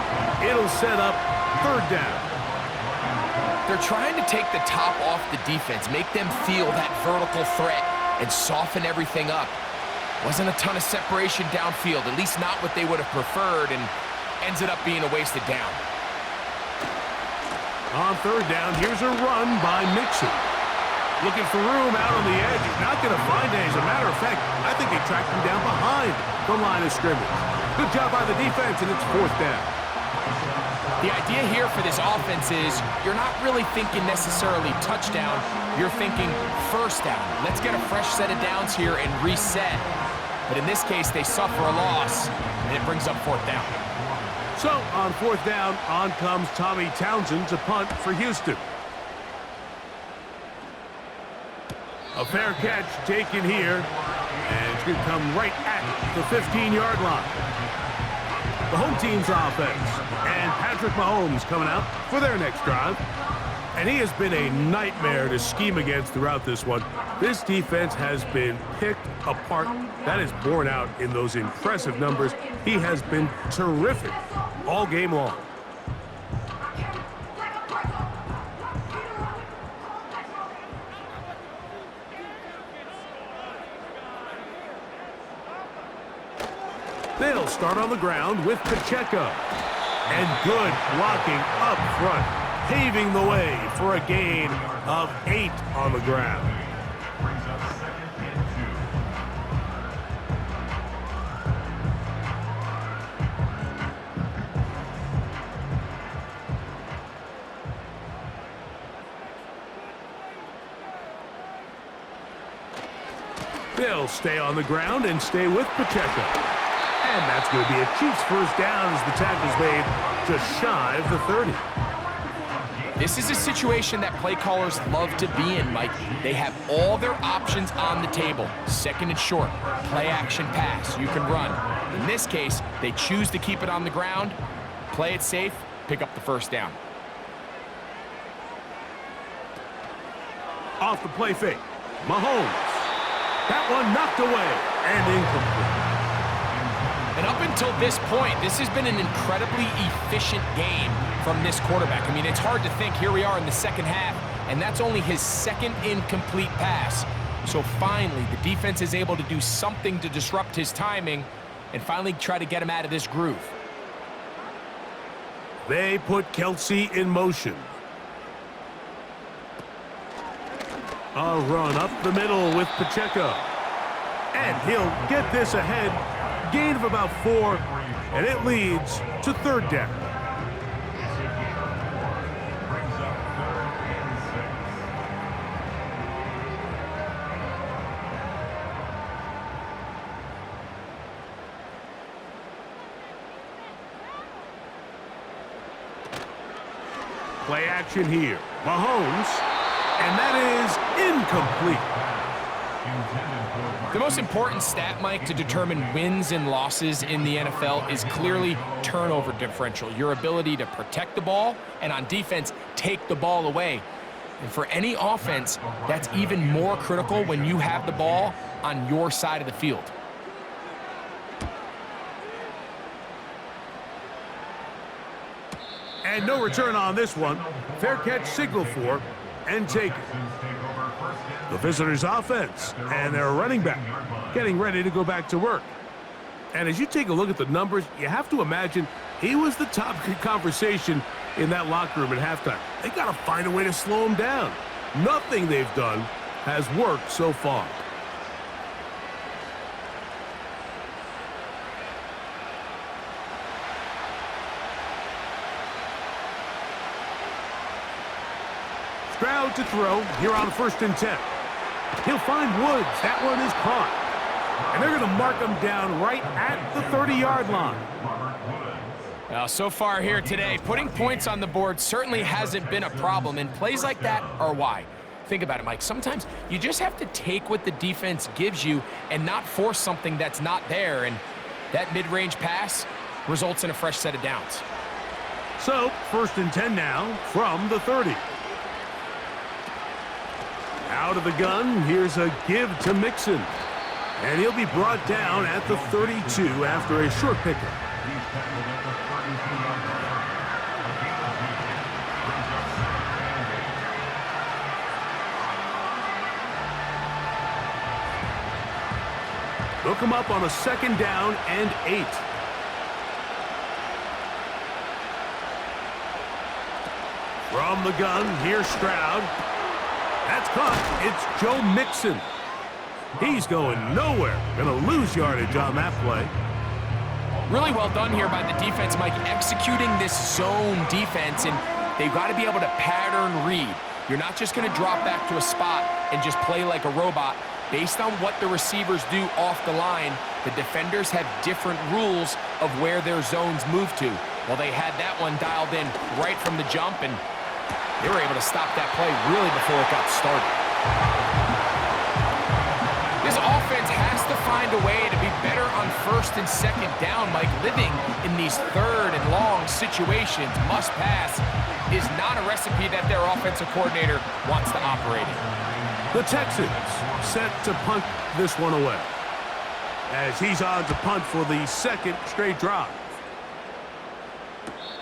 It'll set up third down. They're trying to take the top off the defense, make them feel that vertical threat, and soften everything up. Wasn't a ton of separation downfield, at least not what they would have preferred, and ends it up being a wasted down. On third down, here's a run by Mixon. Looking for room out on the edge. He's not going to find it. As a matter of fact, I think they tracked him down behind the line of scrimmage. Good job by the defense, and it's fourth down. The idea here for this offense is you're not really thinking necessarily touchdown. You're thinking first down. Let's get a fresh set of downs here and reset. But in this case, they suffer a loss, and it brings up fourth down. So, on fourth down, on comes Tommy Townsend to punt for Houston. A fair catch taken here, and it's going to come right at the 15-yard line. The home team's offense, and Patrick Mahomes coming out for their next drive. And he has been a nightmare to scheme against throughout this one. This defense has been picked apart. That is borne out in those impressive numbers. He has been terrific all game long. They'll start on the ground with Pacheco. And good blocking up front, paving the way for a gain of 8 on the ground. Brings up second and 2. They'll stay on the ground and stay with Pacheco. And that's going to be a Chiefs first down as the tackle's made just shy of the 30. This is a situation that play callers love to be in, Mike. They have all their options on the table. Second and short, play action pass, you can run. In this case, they choose to keep it on the ground, play it safe, pick up the first down. Off the play fake, Mahomes. That one knocked away and incomplete. And up until this point, this has been an incredibly efficient game from this quarterback. I mean, it's hard to think. Here we are in the second half, and that's only his second incomplete pass. So finally, the defense is able to do something to disrupt his timing and finally try to get him out of this groove. They put Kelsey in motion. A run up the middle with Pacheco. And he'll get this ahead. Gain of about 4, and it leads to third down. Brings up 3rd and 6. Play action here. Mahomes, and that is incomplete. The most important stat, Mike, to determine wins and losses in the NFL is clearly turnover differential, your ability to protect the ball and on defense, take the ball away. And for any offense, that's even more critical when you have the ball on your side of the field. And no return on this one. Fair catch signal for and taken. The visitors' offense and their running back getting ready to go back to work. And as you take a look at the numbers, you have to imagine he was the topic of conversation in that locker room at halftime. They got to find a way to slow him down. Nothing they've done has worked so far. Stroud to throw here on 1st and 10. He'll find Woods. That one is caught. And they're going to mark him down right at the 30-yard line. Well, so far here today, putting points on the board certainly hasn't been a problem, and plays like that are why. Think about it, Mike. Sometimes you just have to take what the defense gives you and not force something that's not there, and that mid-range pass results in a fresh set of downs. So, 1st and 10 now from the 30. Out of the gun, here's a give to Mixon. And he'll be brought down at the 32 after a short pickup. Look him up on a 2nd down and 8. From the gun, here's Stroud. That's caught. It's Joe Mixon. He's going nowhere. Going to lose yardage on that play. Really well done here by the defense, Mike, executing this zone defense, and they've got to be able to pattern read. You're not just going to drop back to a spot and just play like a robot. Based on what the receivers do off the line, the defenders have different rules of where their zones move to. Well, they had that one dialed in right from the jump, and they were able to stop that play really before it got started. This offense has to find a way to be better on 1st and 2nd down, Mike. Living in these 3rd and long situations, must pass, is not a recipe that their offensive coordinator wants to operate in. The Texans set to punt this one away, as he's on to punt for the 2nd straight drive.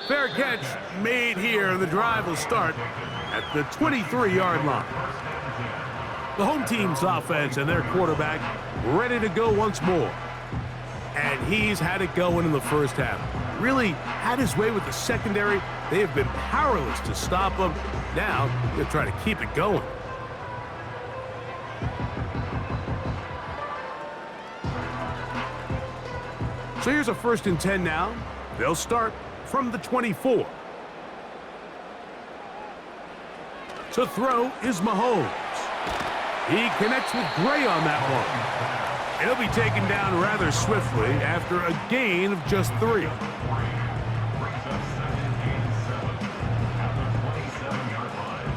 Fair catch made here, and the drive will start at the 23-yard line. The home team's offense and their quarterback ready to go once more. And he's had it going in the first half. Really had his way with the secondary. They have been powerless to stop him. Now they're trying to keep it going. So here's a 1st and 10 now. They'll start from the 24. To throw is Mahomes. He connects with Gray on that one. He'll be taken down rather swiftly after a gain of just 3. Brings up 2nd and 7 at the 27-yard line.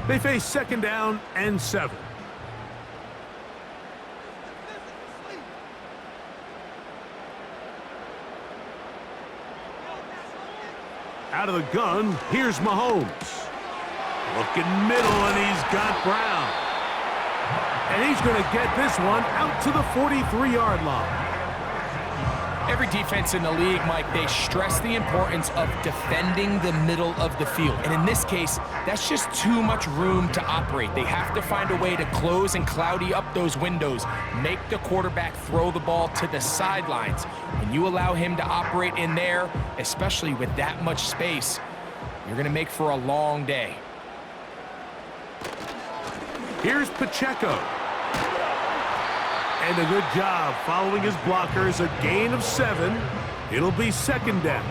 They face 2nd down and 7. Out of the gun, here's Mahomes. Looking middle, and he's got Brown. And he's going to get this one out to the 43-yard line. Every defense in the league, Mike, they stress the importance of defending the middle of the field. And in this case, that's just too much room to operate. They have to find a way to close and cloudy up those windows, make the quarterback throw the ball to the sidelines. When you allow him to operate in there, especially with that much space, you're going to make for a long day. Here's Pacheco. And a good job following his blockers, a gain of 7. It'll be 2nd down.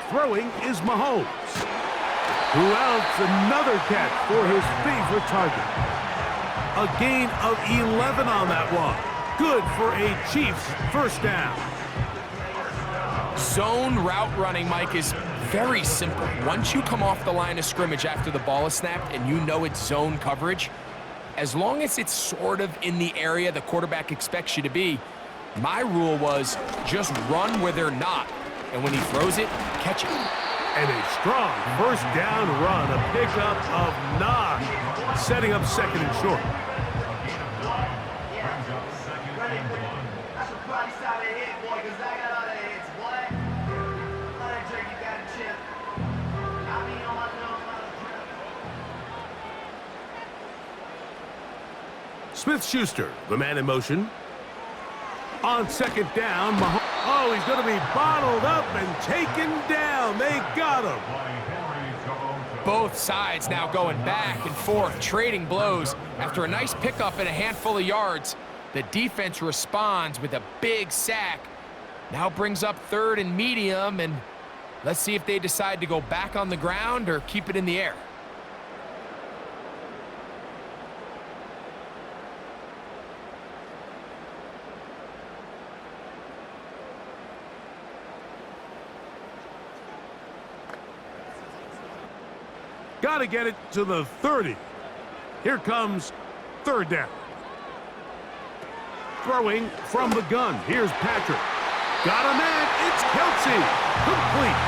Throwing is Mahomes. Who else? Another catch for his favorite target. A gain of 11 on that one. Good for a Chiefs 1st down. Zone route running, Mike, is very simple. Once you come off the line of scrimmage after the ball is snapped and you know it's zone coverage, as long as it's sort of in the area the quarterback expects you to be, my rule was just run where they're not. And when he throws it, catch it. And a strong 1st down run, a pickup of 9, setting up 2nd and short. Smith-Schuster, the man in motion. On 2nd down, Mahomes. Oh, he's going to be bottled up and taken down. They got him. Both sides now going back and forth, trading blows. After a nice pickup and a handful of yards, the defense responds with a big sack. Now brings up 3rd and medium, and let's see if they decide to go back on the ground or keep it in the air. Got to get it to the 30. Here comes 3rd down. Throwing from the gun. Here's Patrick. Got a man. It's Kelsey. Complete.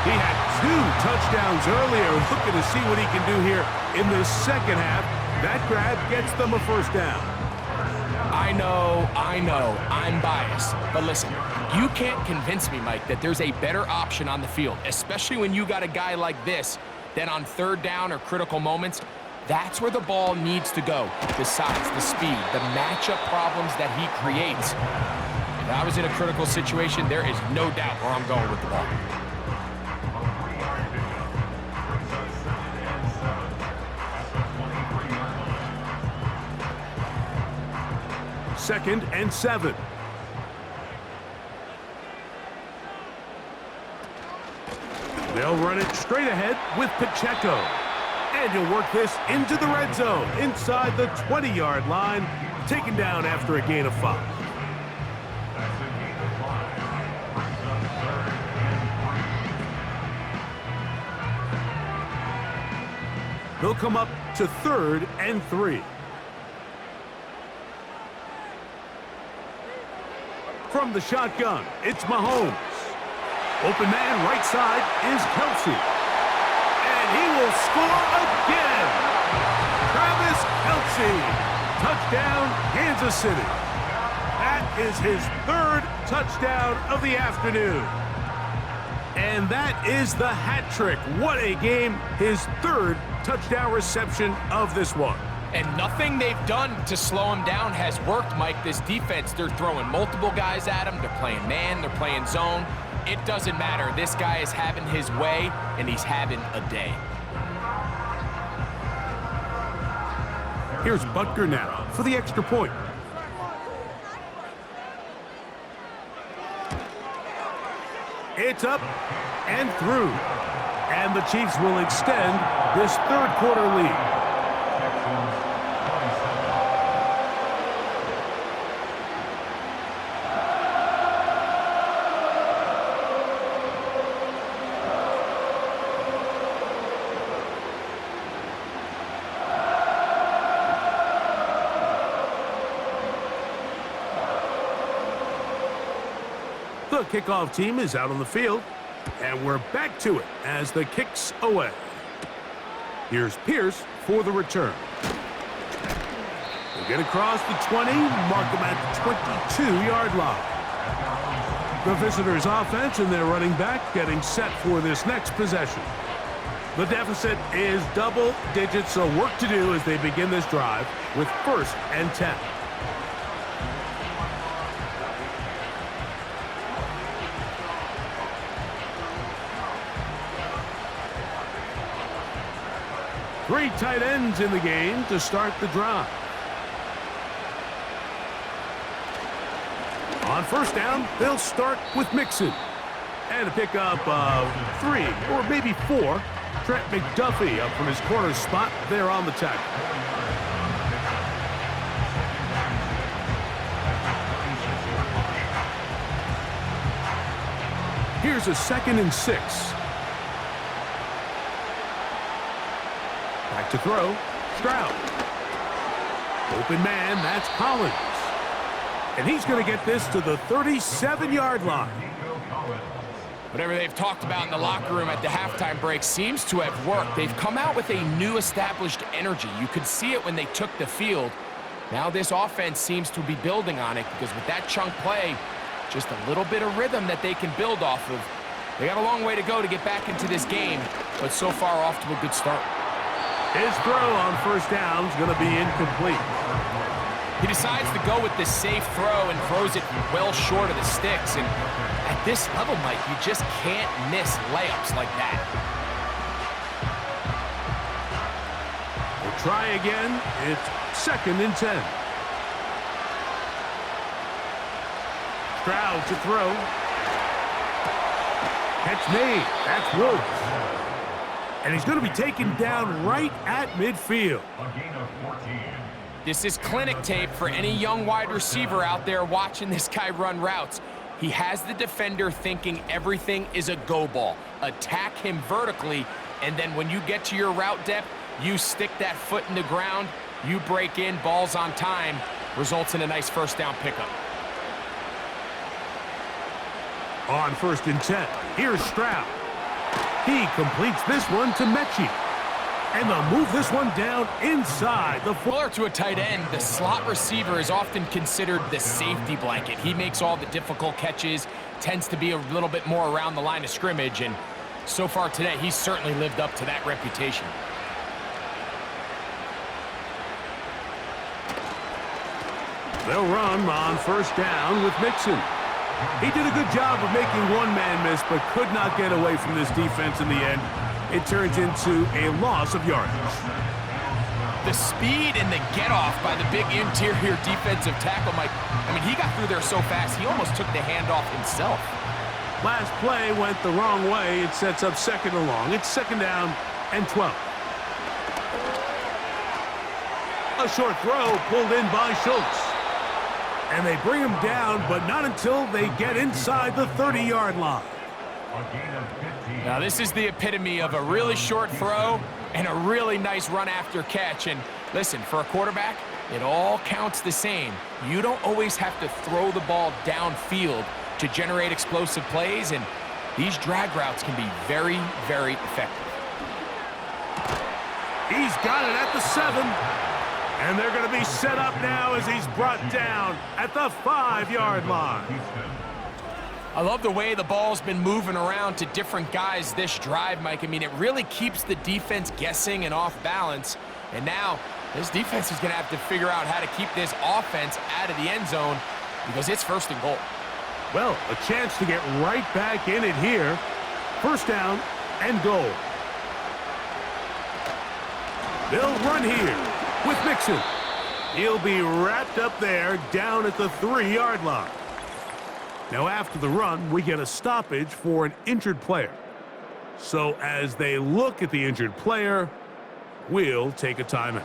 He had 2 touchdowns earlier. Looking to see what he can do here in the 2nd half. That grab gets them a 1st down. I know, I'm biased. But listen, you can't convince me, Mike, that there's a better option on the field, especially when you got a guy like this. Then on 3rd down or critical moments, that's where the ball needs to go. The size, the speed, the matchup problems that he creates. If I was in a critical situation, there is no doubt where I'm going with the ball. Second and 7. They'll run it straight ahead with Pacheco. And he'll work this into the red zone, inside the 20-yard line, taken down after a gain of 5. They'll come up to 3rd and 3. From the shotgun, it's Mahomes. Open man right side is Kelsey. And he will score again. Travis Kelsey. Touchdown, Kansas City. That is his 3rd touchdown of the afternoon. And that is the hat trick. What a game. His 3rd touchdown reception of this one. And nothing they've done to slow him down has worked, Mike. This defense, they're throwing multiple guys at him. They're playing man, they're playing zone. it doesn't matter. This guy is having his way, and he's having a day. Here's Butker now for the extra point. It's up and through. And the Chiefs will extend this third-quarter lead. The kickoff team is out on the field, and we're back to it as the kick's away. Here's Pierce for the return. They get across the 20, mark them at the 22-yard line. The visitors' offense and their running back getting set for this next possession. The deficit is double digits, so work to do as they begin this drive with 1st and 10. Three tight ends in the game to start the drive. On 1st down, they'll start with Mixon. And a pickup of 3 or maybe 4. Trent McDuffie up from his corner spot there on the tackle. Here's a 2nd and 6. Back to throw. Stroud. Open man, that's Collins. And he's going to get this to the 37-yard line. Whatever they've talked about in the locker room at the halftime break seems to have worked. They've come out with a new established energy. You could see it when they took the field. Now this offense seems to be building on it because with that chunk play, just a little bit of rhythm that they can build off of. They got a long way to go to get back into this game, but so far off to a good start. His throw on 1st down is going to be incomplete. He decides to go with the safe throw and throws it well short of the sticks. And at this level, Mike, you just can't miss layups like that. We'll try again. It's 2nd and 10. Stroud to throw. Catch made. That's Woods. And he's going to be taken down right at midfield. A gain of 14. This is clinic tape for any young wide receiver out there watching this guy run routes. He has the defender thinking everything is a go ball. Attack him vertically, and then when you get to your route depth, you stick that foot in the ground, you break in, balls on time, results in a nice 1st down pickup. On 1st and 10, here's Stroud. He completes this one to Mechie. And they'll move this one down inside the Similar to a tight end, the slot receiver is often considered the safety blanket. He makes all the difficult catches, tends to be a little bit more around the line of scrimmage, and so far today, he's certainly lived up to that reputation. They'll run on 1st down with Mixon. He did a good job of making one man miss, but could not get away from this defense in the end. It turns into a loss of yardage. The speed and the get-off by the big interior defensive tackle, Mike. I mean, he got through there so fast, he almost took the handoff himself. Last play went the wrong way. It sets up 2nd and long. It's 2nd down and 12. A short throw pulled in by Schultz. And they bring him down, but not until they get inside the 30-yard line. Now, this is the epitome of a really short throw and a really nice run after catch. And listen, for a quarterback, it all counts the same. You don't always have to throw the ball downfield to generate explosive plays, and these drag routes can be very, very effective. He's got it at the 7. And they're going to be set up now as he's brought down at the 5-yard line. I love the way the ball's been moving around to different guys this drive, Mike. I mean, it really keeps the defense guessing and off balance. And now this defense is going to have to figure out how to keep this offense out of the end zone because it's 1st and goal. Well, a chance to get right back in it here. First down and goal. They'll run here with Mixon. He'll be wrapped up there down at the 3-yard line. Now after the run, we get a stoppage for an injured player. So as they look at the injured player, we'll take a timeout.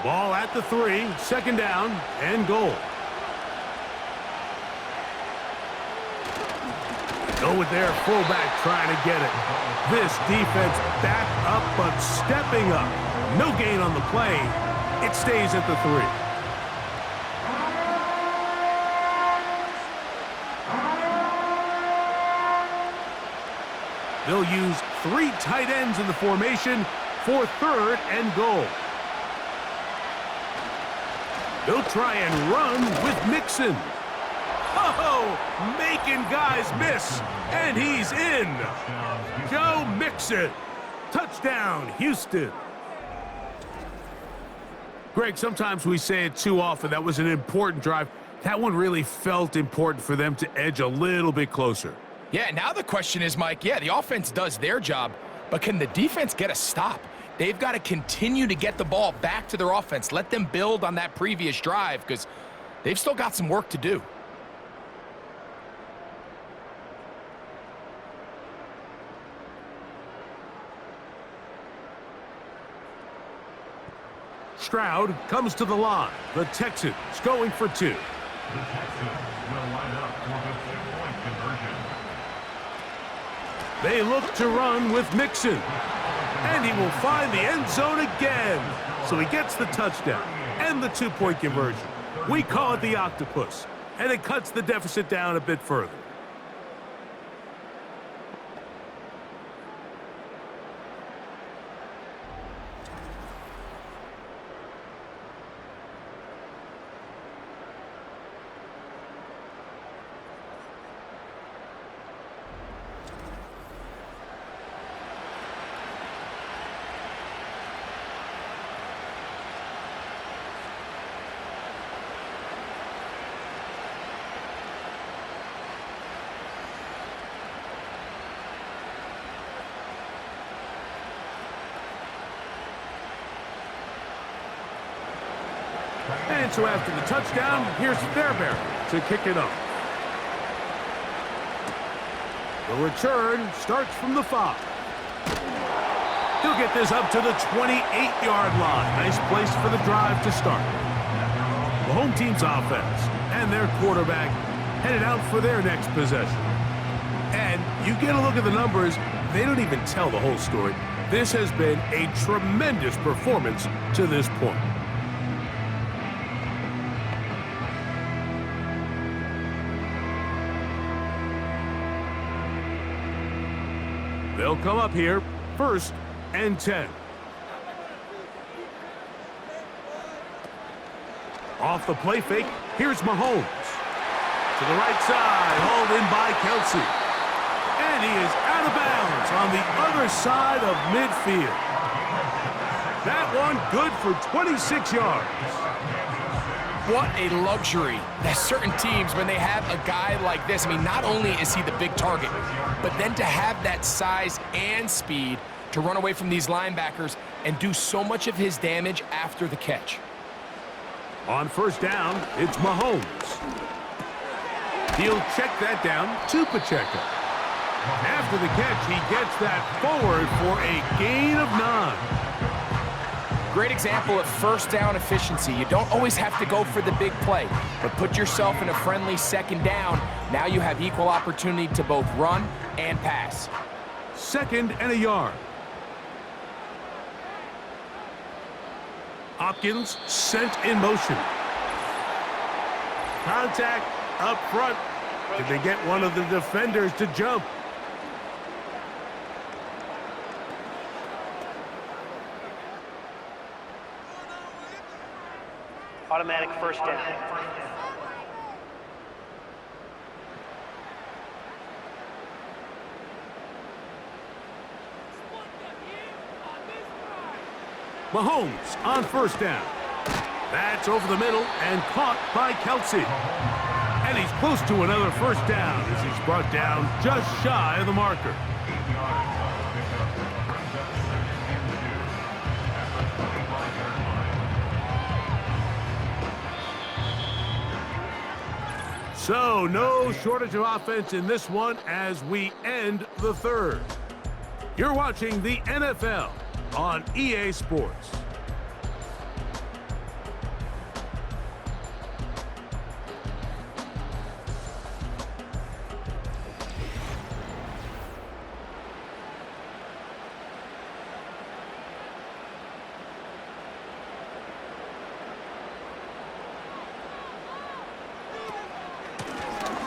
Ball at the 3, second down and goal. Go with their fullback trying to get it. This defense back up but stepping up. No gain on the play. It stays at the 3. They'll use 3 tight ends in the formation for third and goal. They'll try and run with Mixon. Oh, making guys miss, and he's in. Joe Mixon. Touchdown, Houston. Greg, sometimes we say it too often. That was an important drive. That one really felt important for them to edge a little bit closer. Yeah, now the question is, Mike, yeah, the offense does their job, but can the defense get a stop? They've got to continue to get the ball back to their offense. Let them build on that previous drive because they've still got some work to do. Stroud comes to the line. The Texans going for 2. The Texans will line up for the 2-point conversion. They look to run with Mixon. And he will find the end zone again. So he gets the touchdown and the 2-point conversion. We call it the octopus. And it cuts the deficit down a bit further. And so after the touchdown, here's Fairbairn to kick it off. The return starts from the 5. He'll get this up to the 28-yard line. Nice place for the drive to start. The home team's offense and their quarterback headed out for their next possession. And you get a look at the numbers, they don't even tell the whole story. This has been a tremendous performance to this point. They'll come up here, 1st and 10. Off the play fake, here's Mahomes. To the right side, hauled in by Kelsey. And he is out of bounds on the other side of midfield. That one good for 26 yards. What a luxury that certain teams, when they have a guy like this, I mean, not only is he the big target, but then to have that size and speed to run away from these linebackers and do so much of his damage after the catch. On 1st down, it's Mahomes. He'll check that down to Pacheco. After the catch, he gets that forward for a gain of 9. Great example of 1st down efficiency. You don't always have to go for the big play, but put yourself in a friendly 2nd down. Now you have equal opportunity to both run and pass. 2nd and a yard. Hopkins sent in motion. Contact up front. Did they get one of the defenders to jump? Automatic first down. Mahomes on first down. That's over the middle and caught by Kelsey. And he's close to another first down as he's brought down just shy of the marker. 8 yards on the pickup. Brings up 2nd and 2 at the 25-yard line. So no shortage of offense in this one as we end the third. You're watching the NFL on EA Sports.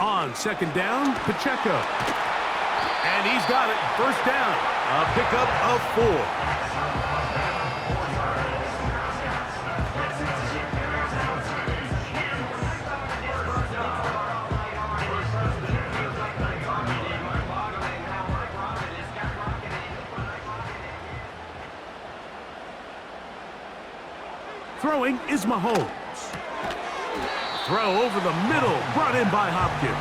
On second down, Pacheco. And he's got it. First down. A pickup of 4. Throwing is Mahomes. Throw over the middle, brought in by Hopkins.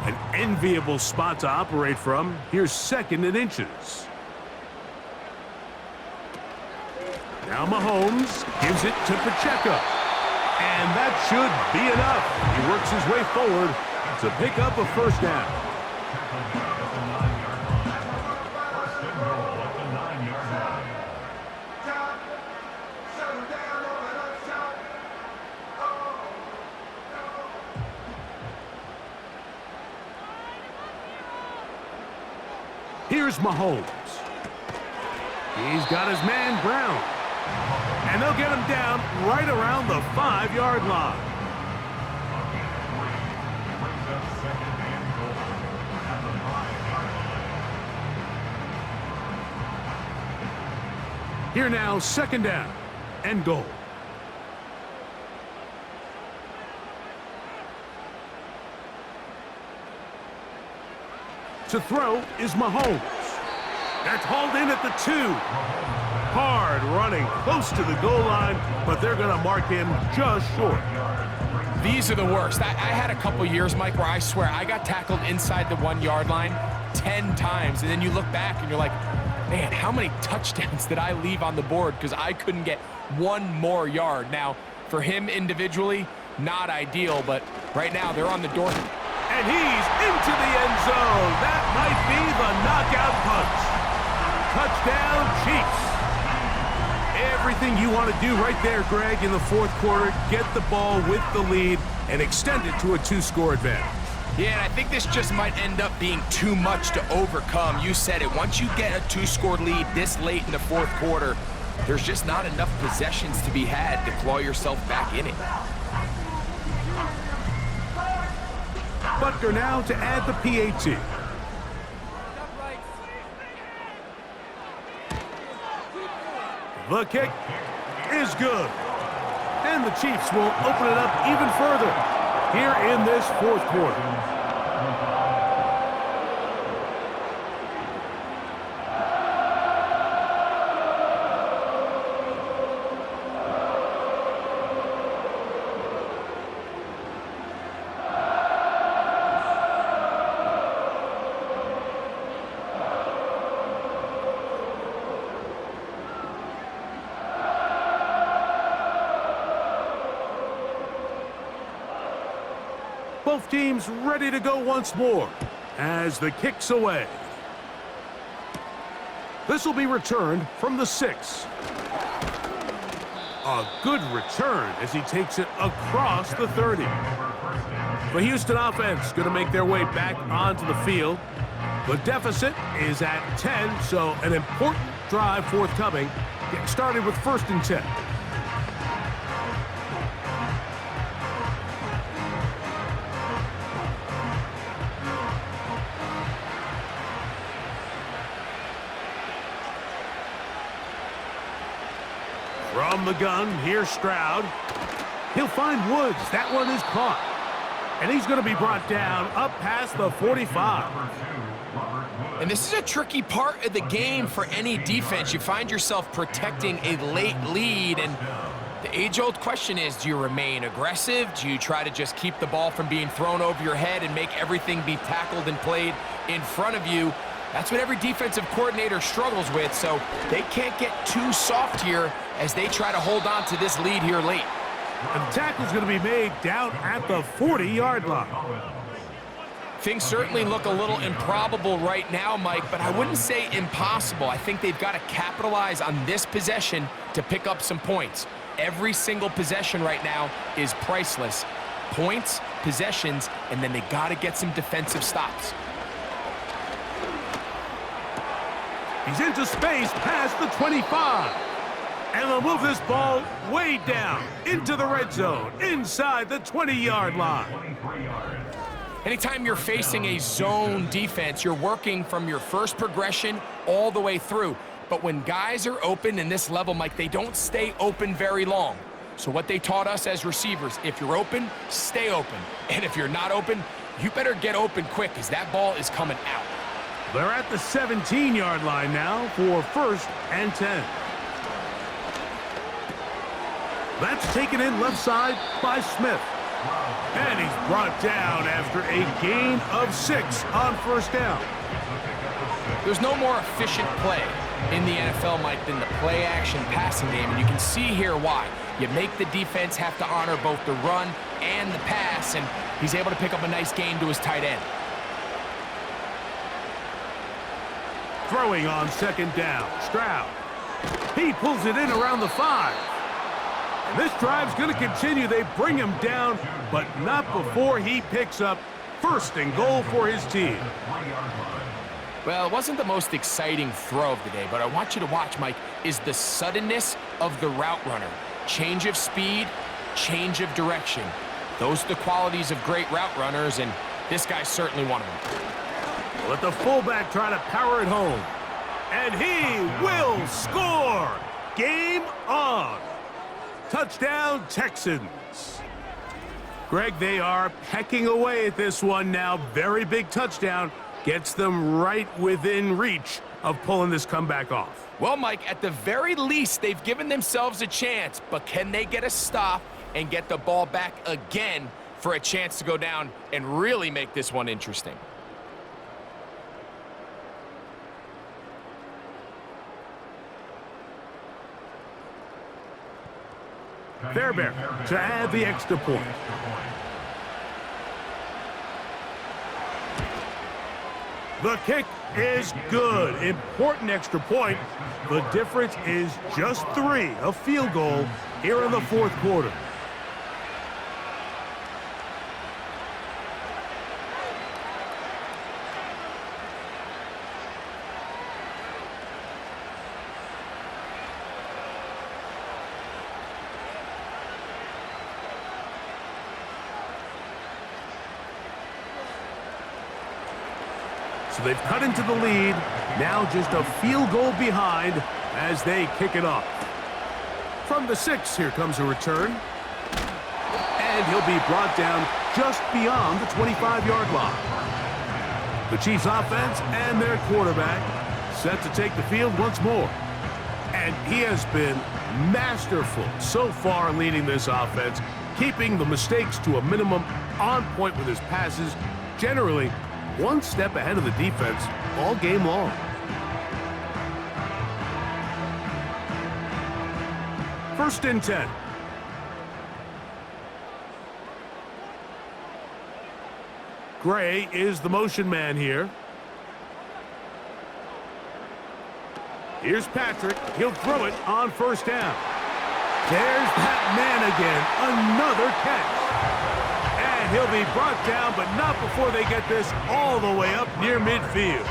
An enviable spot to operate from. Here's 2nd and inches. Now Mahomes gives it to Pacheco. And that should be enough. He works his way forward to pick up a first down. First and goal at the 9-yard line. Here's Mahomes. He's got his man Brown. And they'll get him down right around the 5-yard line. Brings up 2nd and goal at the 5-yard line. Here now, 2nd down and goal. To throw is Mahomes. That's hauled in at the 2. Hard running close to the goal line, but they're going to mark him just short. These are the worst. I had a couple years, Mike, where I swear I got tackled inside the 1-yard line 10 times, and then you look back and you're like, man, how many touchdowns did I leave on the board because I couldn't get one more yard? Now, for him individually, not ideal, but right now they're on the door. And he's into the end zone. That might be the knockout punch. Touchdown, Chiefs. Everything you want to do right there, Greg, in the 4th quarter, get the ball with the lead and extend it to a 2-score advantage. Yeah, and I think this just might end up being too much to overcome. You said it. Once you get a 2-score lead this late in the 4th quarter, there's just not enough possessions to be had to claw yourself back in it. Butker now to add the PAT. The kick is good. And the Chiefs will open it up even further here in this 4th quarter. Both teams ready to go once more as the kick's away. This will be returned from the 6. A good return as he takes it across the 30. The Houston offense going to make their way back onto the field. The deficit is at 10, so an important drive forthcoming. Getting started with 1st and 10. From the gun, here's Stroud. He'll find Woods. That one is caught. And he's going to be brought down up past the 45. And this is a tricky part of the game for any defense. You find yourself protecting a late lead, and the age-old question is, do you remain aggressive? Do you try to just keep the ball from being thrown over your head and make everything be tackled and played in front of you? That's what every defensive coordinator struggles with, so they can't get too soft here as they try to hold on to this lead here late. And the tackle's going to be made down at the 40-yard line. Things certainly look a little improbable right now, Mike, but I wouldn't say impossible. I think they've got to capitalize on this possession to pick up some points. Every single possession right now is priceless. Points, possessions, and then they got to get some defensive stops. He's into space past the 25. And they'll move this ball way down into the red zone, inside the 20-yard line. Anytime you're facing a zone defense, you're working from your first progression all the way through. But when guys are open in this level, Mike, they don't stay open very long. So what they taught us as receivers, if you're open, stay open. And if you're not open, you better get open quick because that ball is coming out. They're at the 17-yard line now for 1st and 10. That's taken in left side by Smith. And he's brought down after a gain of 6 on 1st down. There's no more efficient play in the NFL, Mike, than the play-action passing game, and you can see here why. You make the defense have to honor both the run and the pass, and he's able to pick up a nice gain to his tight end. Throwing on 2nd down, Stroud. He pulls it in around the 5. And this drive's going to continue. They bring him down, but not before he picks up 1st and goal for his team. Well, it wasn't the most exciting throw of the day, but I want you to watch, Mike, is the suddenness of the route runner. Change of speed, change of direction. Those are the qualities of great route runners, and this guy's certainly one of them. Let the fullback try to power it home. And he will score! Game on! Touchdown, Texans. Greg, they are pecking away at this one now. Very big touchdown. Gets them right within reach of pulling this comeback off. Well, Mike, at the very least, they've given themselves a chance, but can they get a stop and get the ball back again for a chance to go down and really make this one interesting? Fairbairn to add the extra point. The kick is good. Important extra point. The difference is just 3, a field goal here in the 4th quarter. So they've cut into the lead, now just a field goal behind as they kick it off. From the 6, here comes a return. And he'll be brought down just beyond the 25-yard line. The Chiefs offense and their quarterback set to take the field once more. And he has been masterful so far leading this offense, keeping the mistakes to a minimum, on point with his passes, generally one step ahead of the defense all game long. First and 10. Gray is the motion man here. Here's Patrick. He'll throw it on 1st down. There's that man again. Another catch. And he'll be brought down, but not before they get this all the way up near midfield.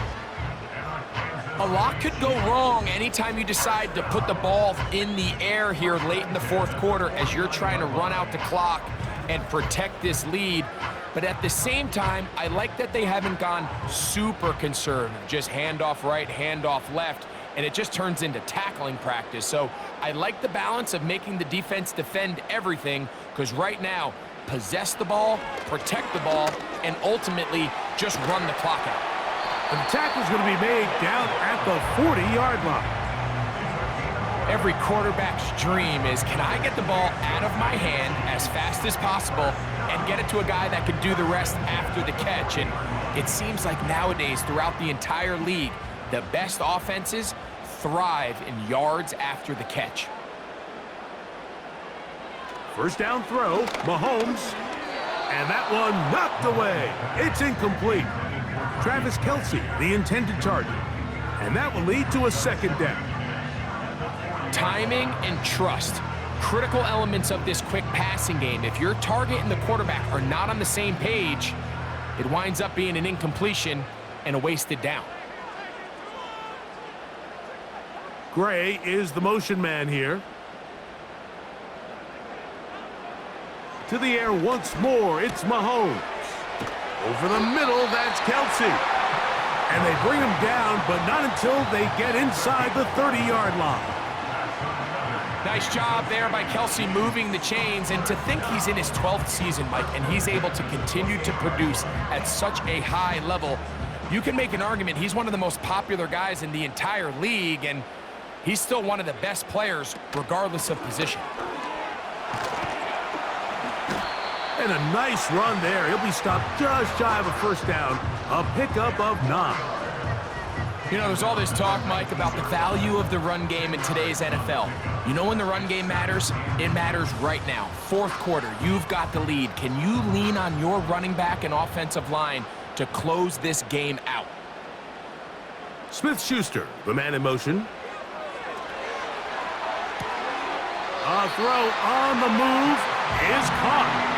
A lot could go wrong anytime you decide to put the ball in the air here late in the 4th quarter as you're trying to run out the clock and protect this lead. But at the same time, I like that they haven't gone super conservative, just handoff right, handoff left. and it just turns into tackling practice. So I like the balance of making the defense defend everything, because right now, possess the ball, protect the ball, and ultimately just run the clock out. And the tackle's going to be made down at the 40-yard line. Every quarterback's dream is, can I get the ball out of my hand as fast as possible and get it to a guy that can do the rest after the catch? And it seems like nowadays, throughout the entire league, the best offenses thrive in yards after the catch. First down throw, Mahomes, and that one knocked away. It's incomplete. Travis Kelce, the intended target, and that will lead to a second down. Timing and trust, critical elements of this quick passing game. If your target and the quarterback are not on the same page, it winds up being an incompletion and a wasted down. Gray is the motion man here. To the air once more, it's Mahomes. Over the middle, that's Kelce. And they bring him down, but not until they get inside the 30-yard line. Nice job there by Kelce moving the chains, and to think he's in his 12th season, Mike, and he's able to continue to produce at such a high level. You can make an argument he's one of the most popular guys in the entire league, and he's still one of the best players regardless of position. And a nice run there. He'll be stopped just shy of a first down. A pickup of 9. You know, there's all this talk, Mike, about the value of the run game in today's NFL. You know when the run game matters? It matters right now. Fourth quarter, you've got the lead. Can you lean on your running back and offensive line to close this game out? Smith-Schuster, the man in motion. A throw on the move is caught.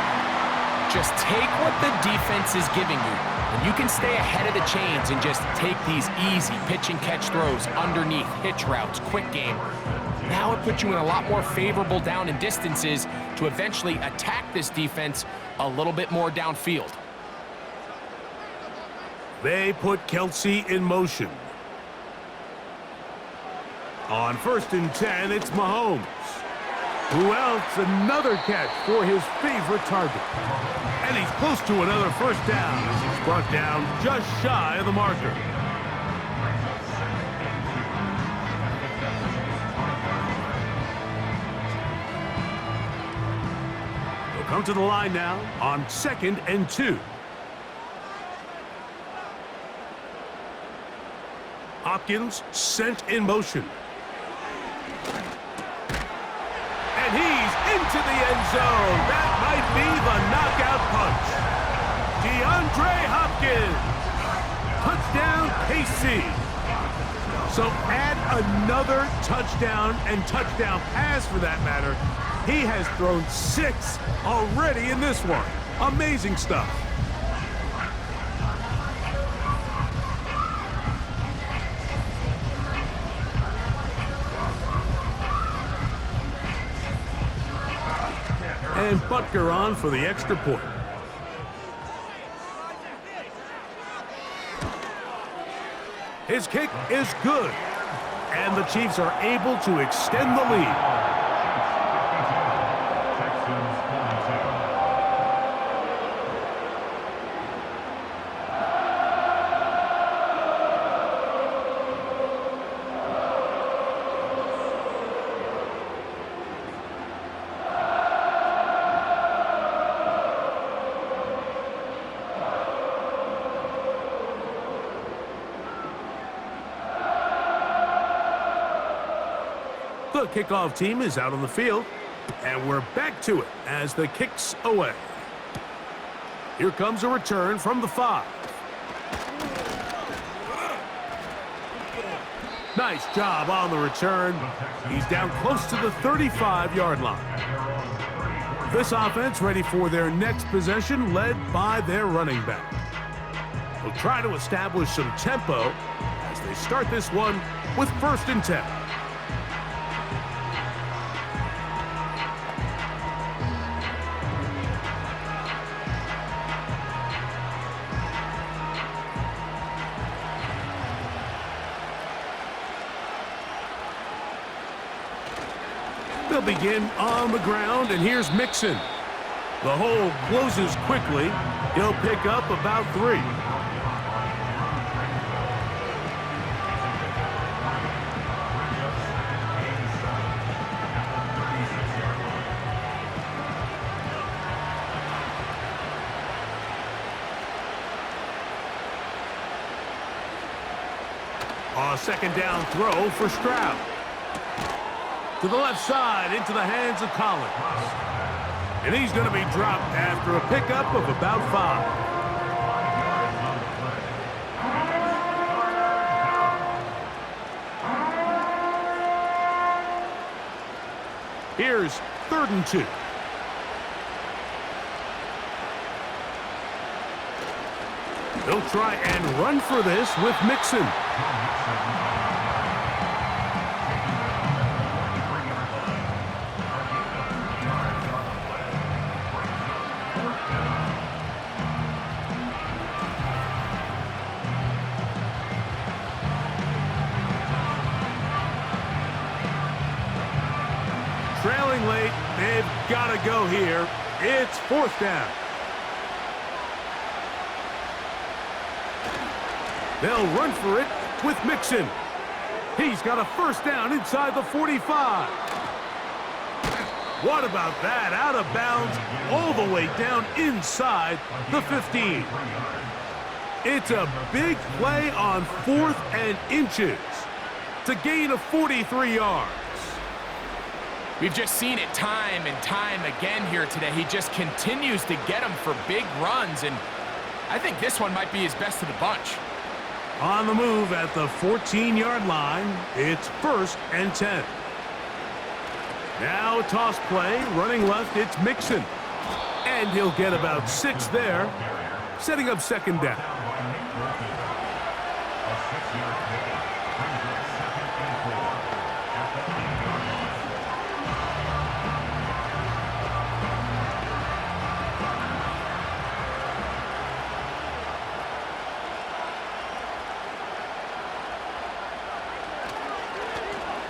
Just take what the defense is giving you, and you can stay ahead of the chains and just take these easy pitch and catch throws underneath, hitch routes, quick game. Now it puts you in a lot more favorable down and distances to eventually attack this defense a little bit more downfield. They put Kelce in motion. On 1st and 10, it's Mahomes. Who else? Another catch for his favorite target. And he's close to another first down as he's brought down just shy of the marker. They'll come to the line now on 2nd and 2. Hopkins sent in motion. And he's into the end zone. That might be the knockout punch. DeAndre Hopkins. Touchdown, KC. So add another touchdown and touchdown pass for that matter. He has thrown 6 already in this one. Amazing stuff. And Butker on for the extra point. His kick is good. And the Chiefs are able to extend the lead. Texans 22. The kickoff team is out on the field, and we're back to it as the kick's away. Here comes a return from the 5. Nice job on the return. He's down close to the 35-yard line. This offense ready for their next possession, led by their running back. They'll try to establish some tempo as they start this one with 1st and 10. They'll begin on the ground, and here's Mixon. The hole closes quickly. He'll pick up about 3. A second down throw for Stroud. To the left side, into the hands of Collins. And he's going to be dropped after a pickup of about 5. Here's 3rd and 2. They'll try and run for this with Mixon. Trailing late, they've got to go here. It's 4th down. They'll run for it with Mixon. He's got a 1st down inside the 45. What about that? Out of bounds all the way down inside the 15. It's a big play on 4th and inches to gain of 43 yards. We've just seen it time and time again here today. He just continues to get them for big runs, and I think this one might be his best of the bunch. On the move at the 14-yard line, it's 1st and 10. Now a toss play, running left, it's Mixon. And he'll get about 6 there, setting up 2nd down.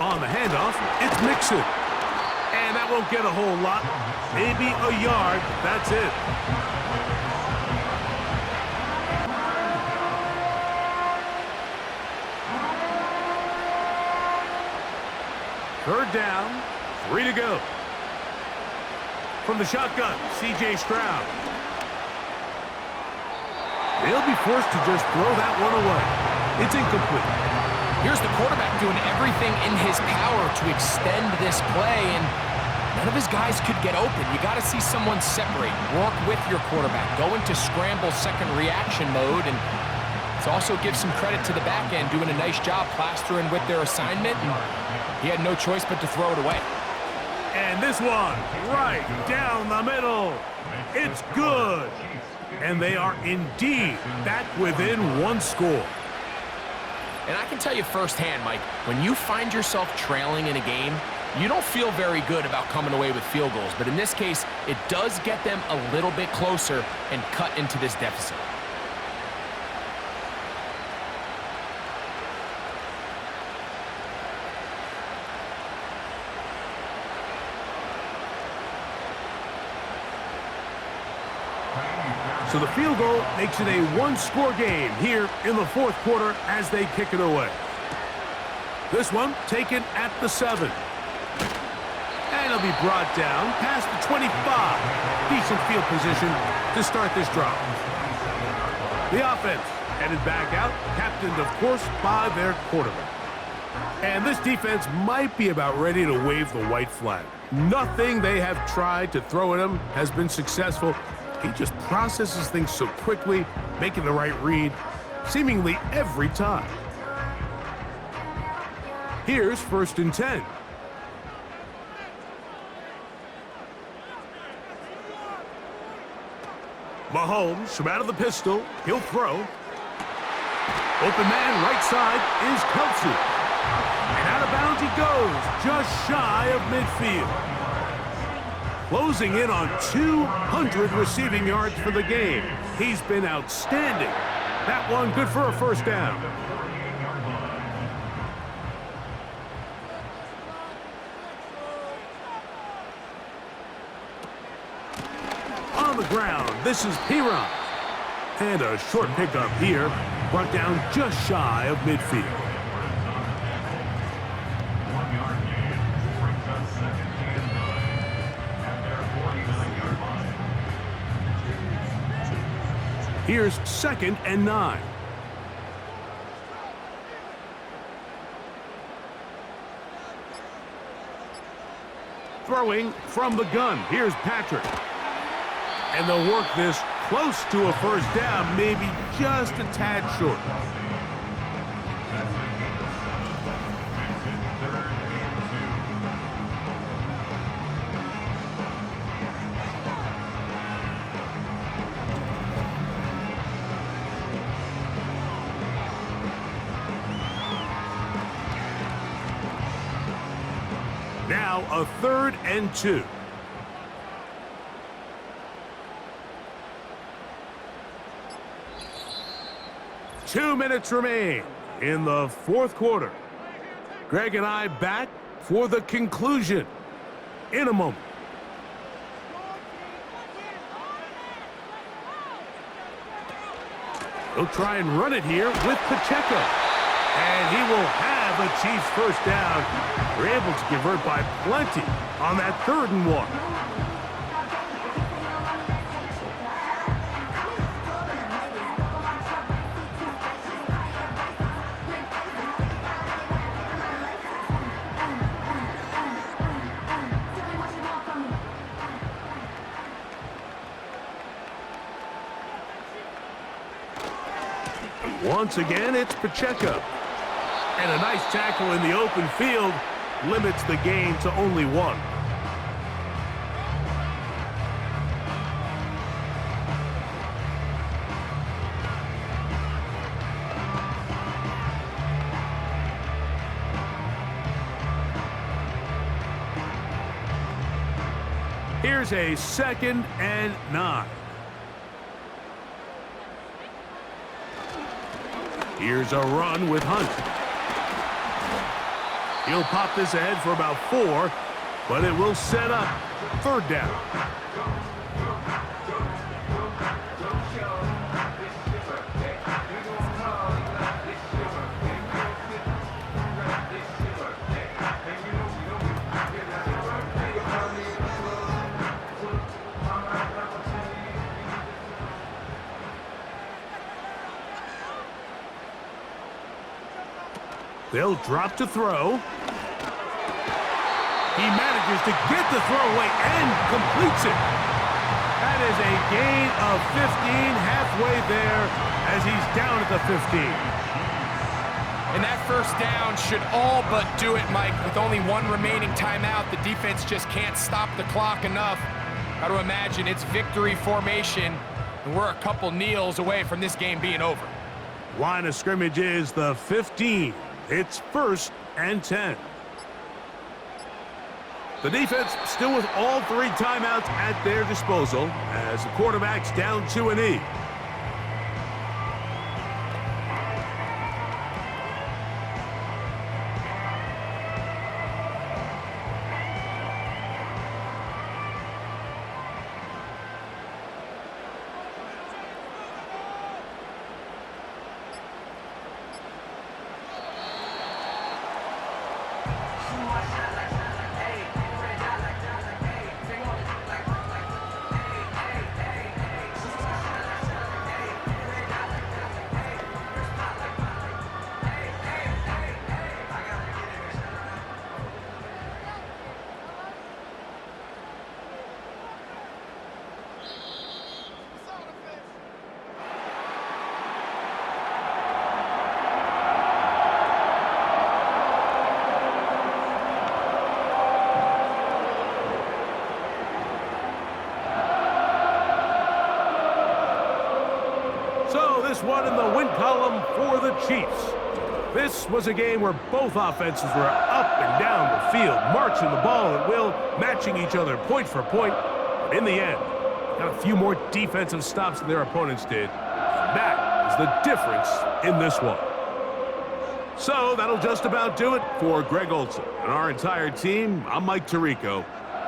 On the handoff, it's Mixon. And that won't get a whole lot. Maybe a yard. That's it. Third down, 3 to go. From the shotgun, C.J. Stroud. They'll be forced to just throw that one away. It's incomplete. Here's the quarterback doing everything in his power to extend this play, and none of his guys could get open. You got to see someone separate, work with your quarterback, go into scramble second reaction mode, and it also gives some credit to the back end doing a nice job plastering with their assignment, and he had no choice but to throw it away. And this one, right down the middle. It's good. And they are indeed back within 1 score. And I can tell you firsthand, Mike, when you find yourself trailing in a game, you don't feel very good about coming away with field goals. But in this case, it does get them a little bit closer and cut into this deficit. So the field goal makes it a 1-score game here in the 4th quarter as they kick it away. This one taken at the 7. And it'll be brought down past the 25. Decent field position to start this drive. The offense headed back out, captained, of course, by their quarterback. And this defense might be about ready to wave the white flag. Nothing they have tried to throw at him has been successful. He just processes things so quickly, making the right read, seemingly every time. Here's 1st and 10. Mahomes from out of the pistol. He'll throw. Open man, right side, is Kelsey. And out of bounds he goes, just shy of midfield. Closing in on 200 receiving yards for the game. He's been outstanding. That one good for a 1st down. the ground. This is Piron. And a short pickup here, brought down just shy of midfield. 1 yard gain brings up 2nd and 9 at their 49-yard line. Here's 2nd and 9. Throwing from the gun. Here's Patrick. And they'll work this close to a first down, maybe just a tad short. Now a 3rd and 2. Two minutes remain in the 4th quarter. Greg and I back for the conclusion in a moment. He'll try and run it here with Pacheco. And he will have a Chiefs first down. They're able to convert by plenty on that 3rd and 1. Once again, it's Pacheco. And a nice tackle in the open field limits the gain to only 1. Here's a 2nd and 9. Here's a run with Hunt. He'll pop this ahead for about 4, but it will set up 3rd down. They'll drop to throw. He manages to get the throw away and completes it. That is a gain of 15 halfway there as he's down at the 15. And that first down should all but do it, Mike. With only 1 remaining timeout, the defense just can't stop the clock enough. Got to imagine it's victory formation, and we're a couple kneels away from this game being over. Line of scrimmage is the 15. It's 1st and 10. The defense still with all 3 timeouts at their disposal as the quarterback's down to an E. This one in the win column for the Chiefs. This was a game where both offenses were up and down the field, marching the ball at will, matching each other point for point. But in the end, got a few more defensive stops than their opponents did. That is the difference in this one. So that'll just about do it for Greg Olson and our entire team. I'm Mike Tirico.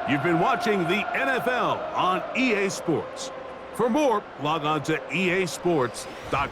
You've been watching the NFL on EA Sports. For more, log on to easports.com.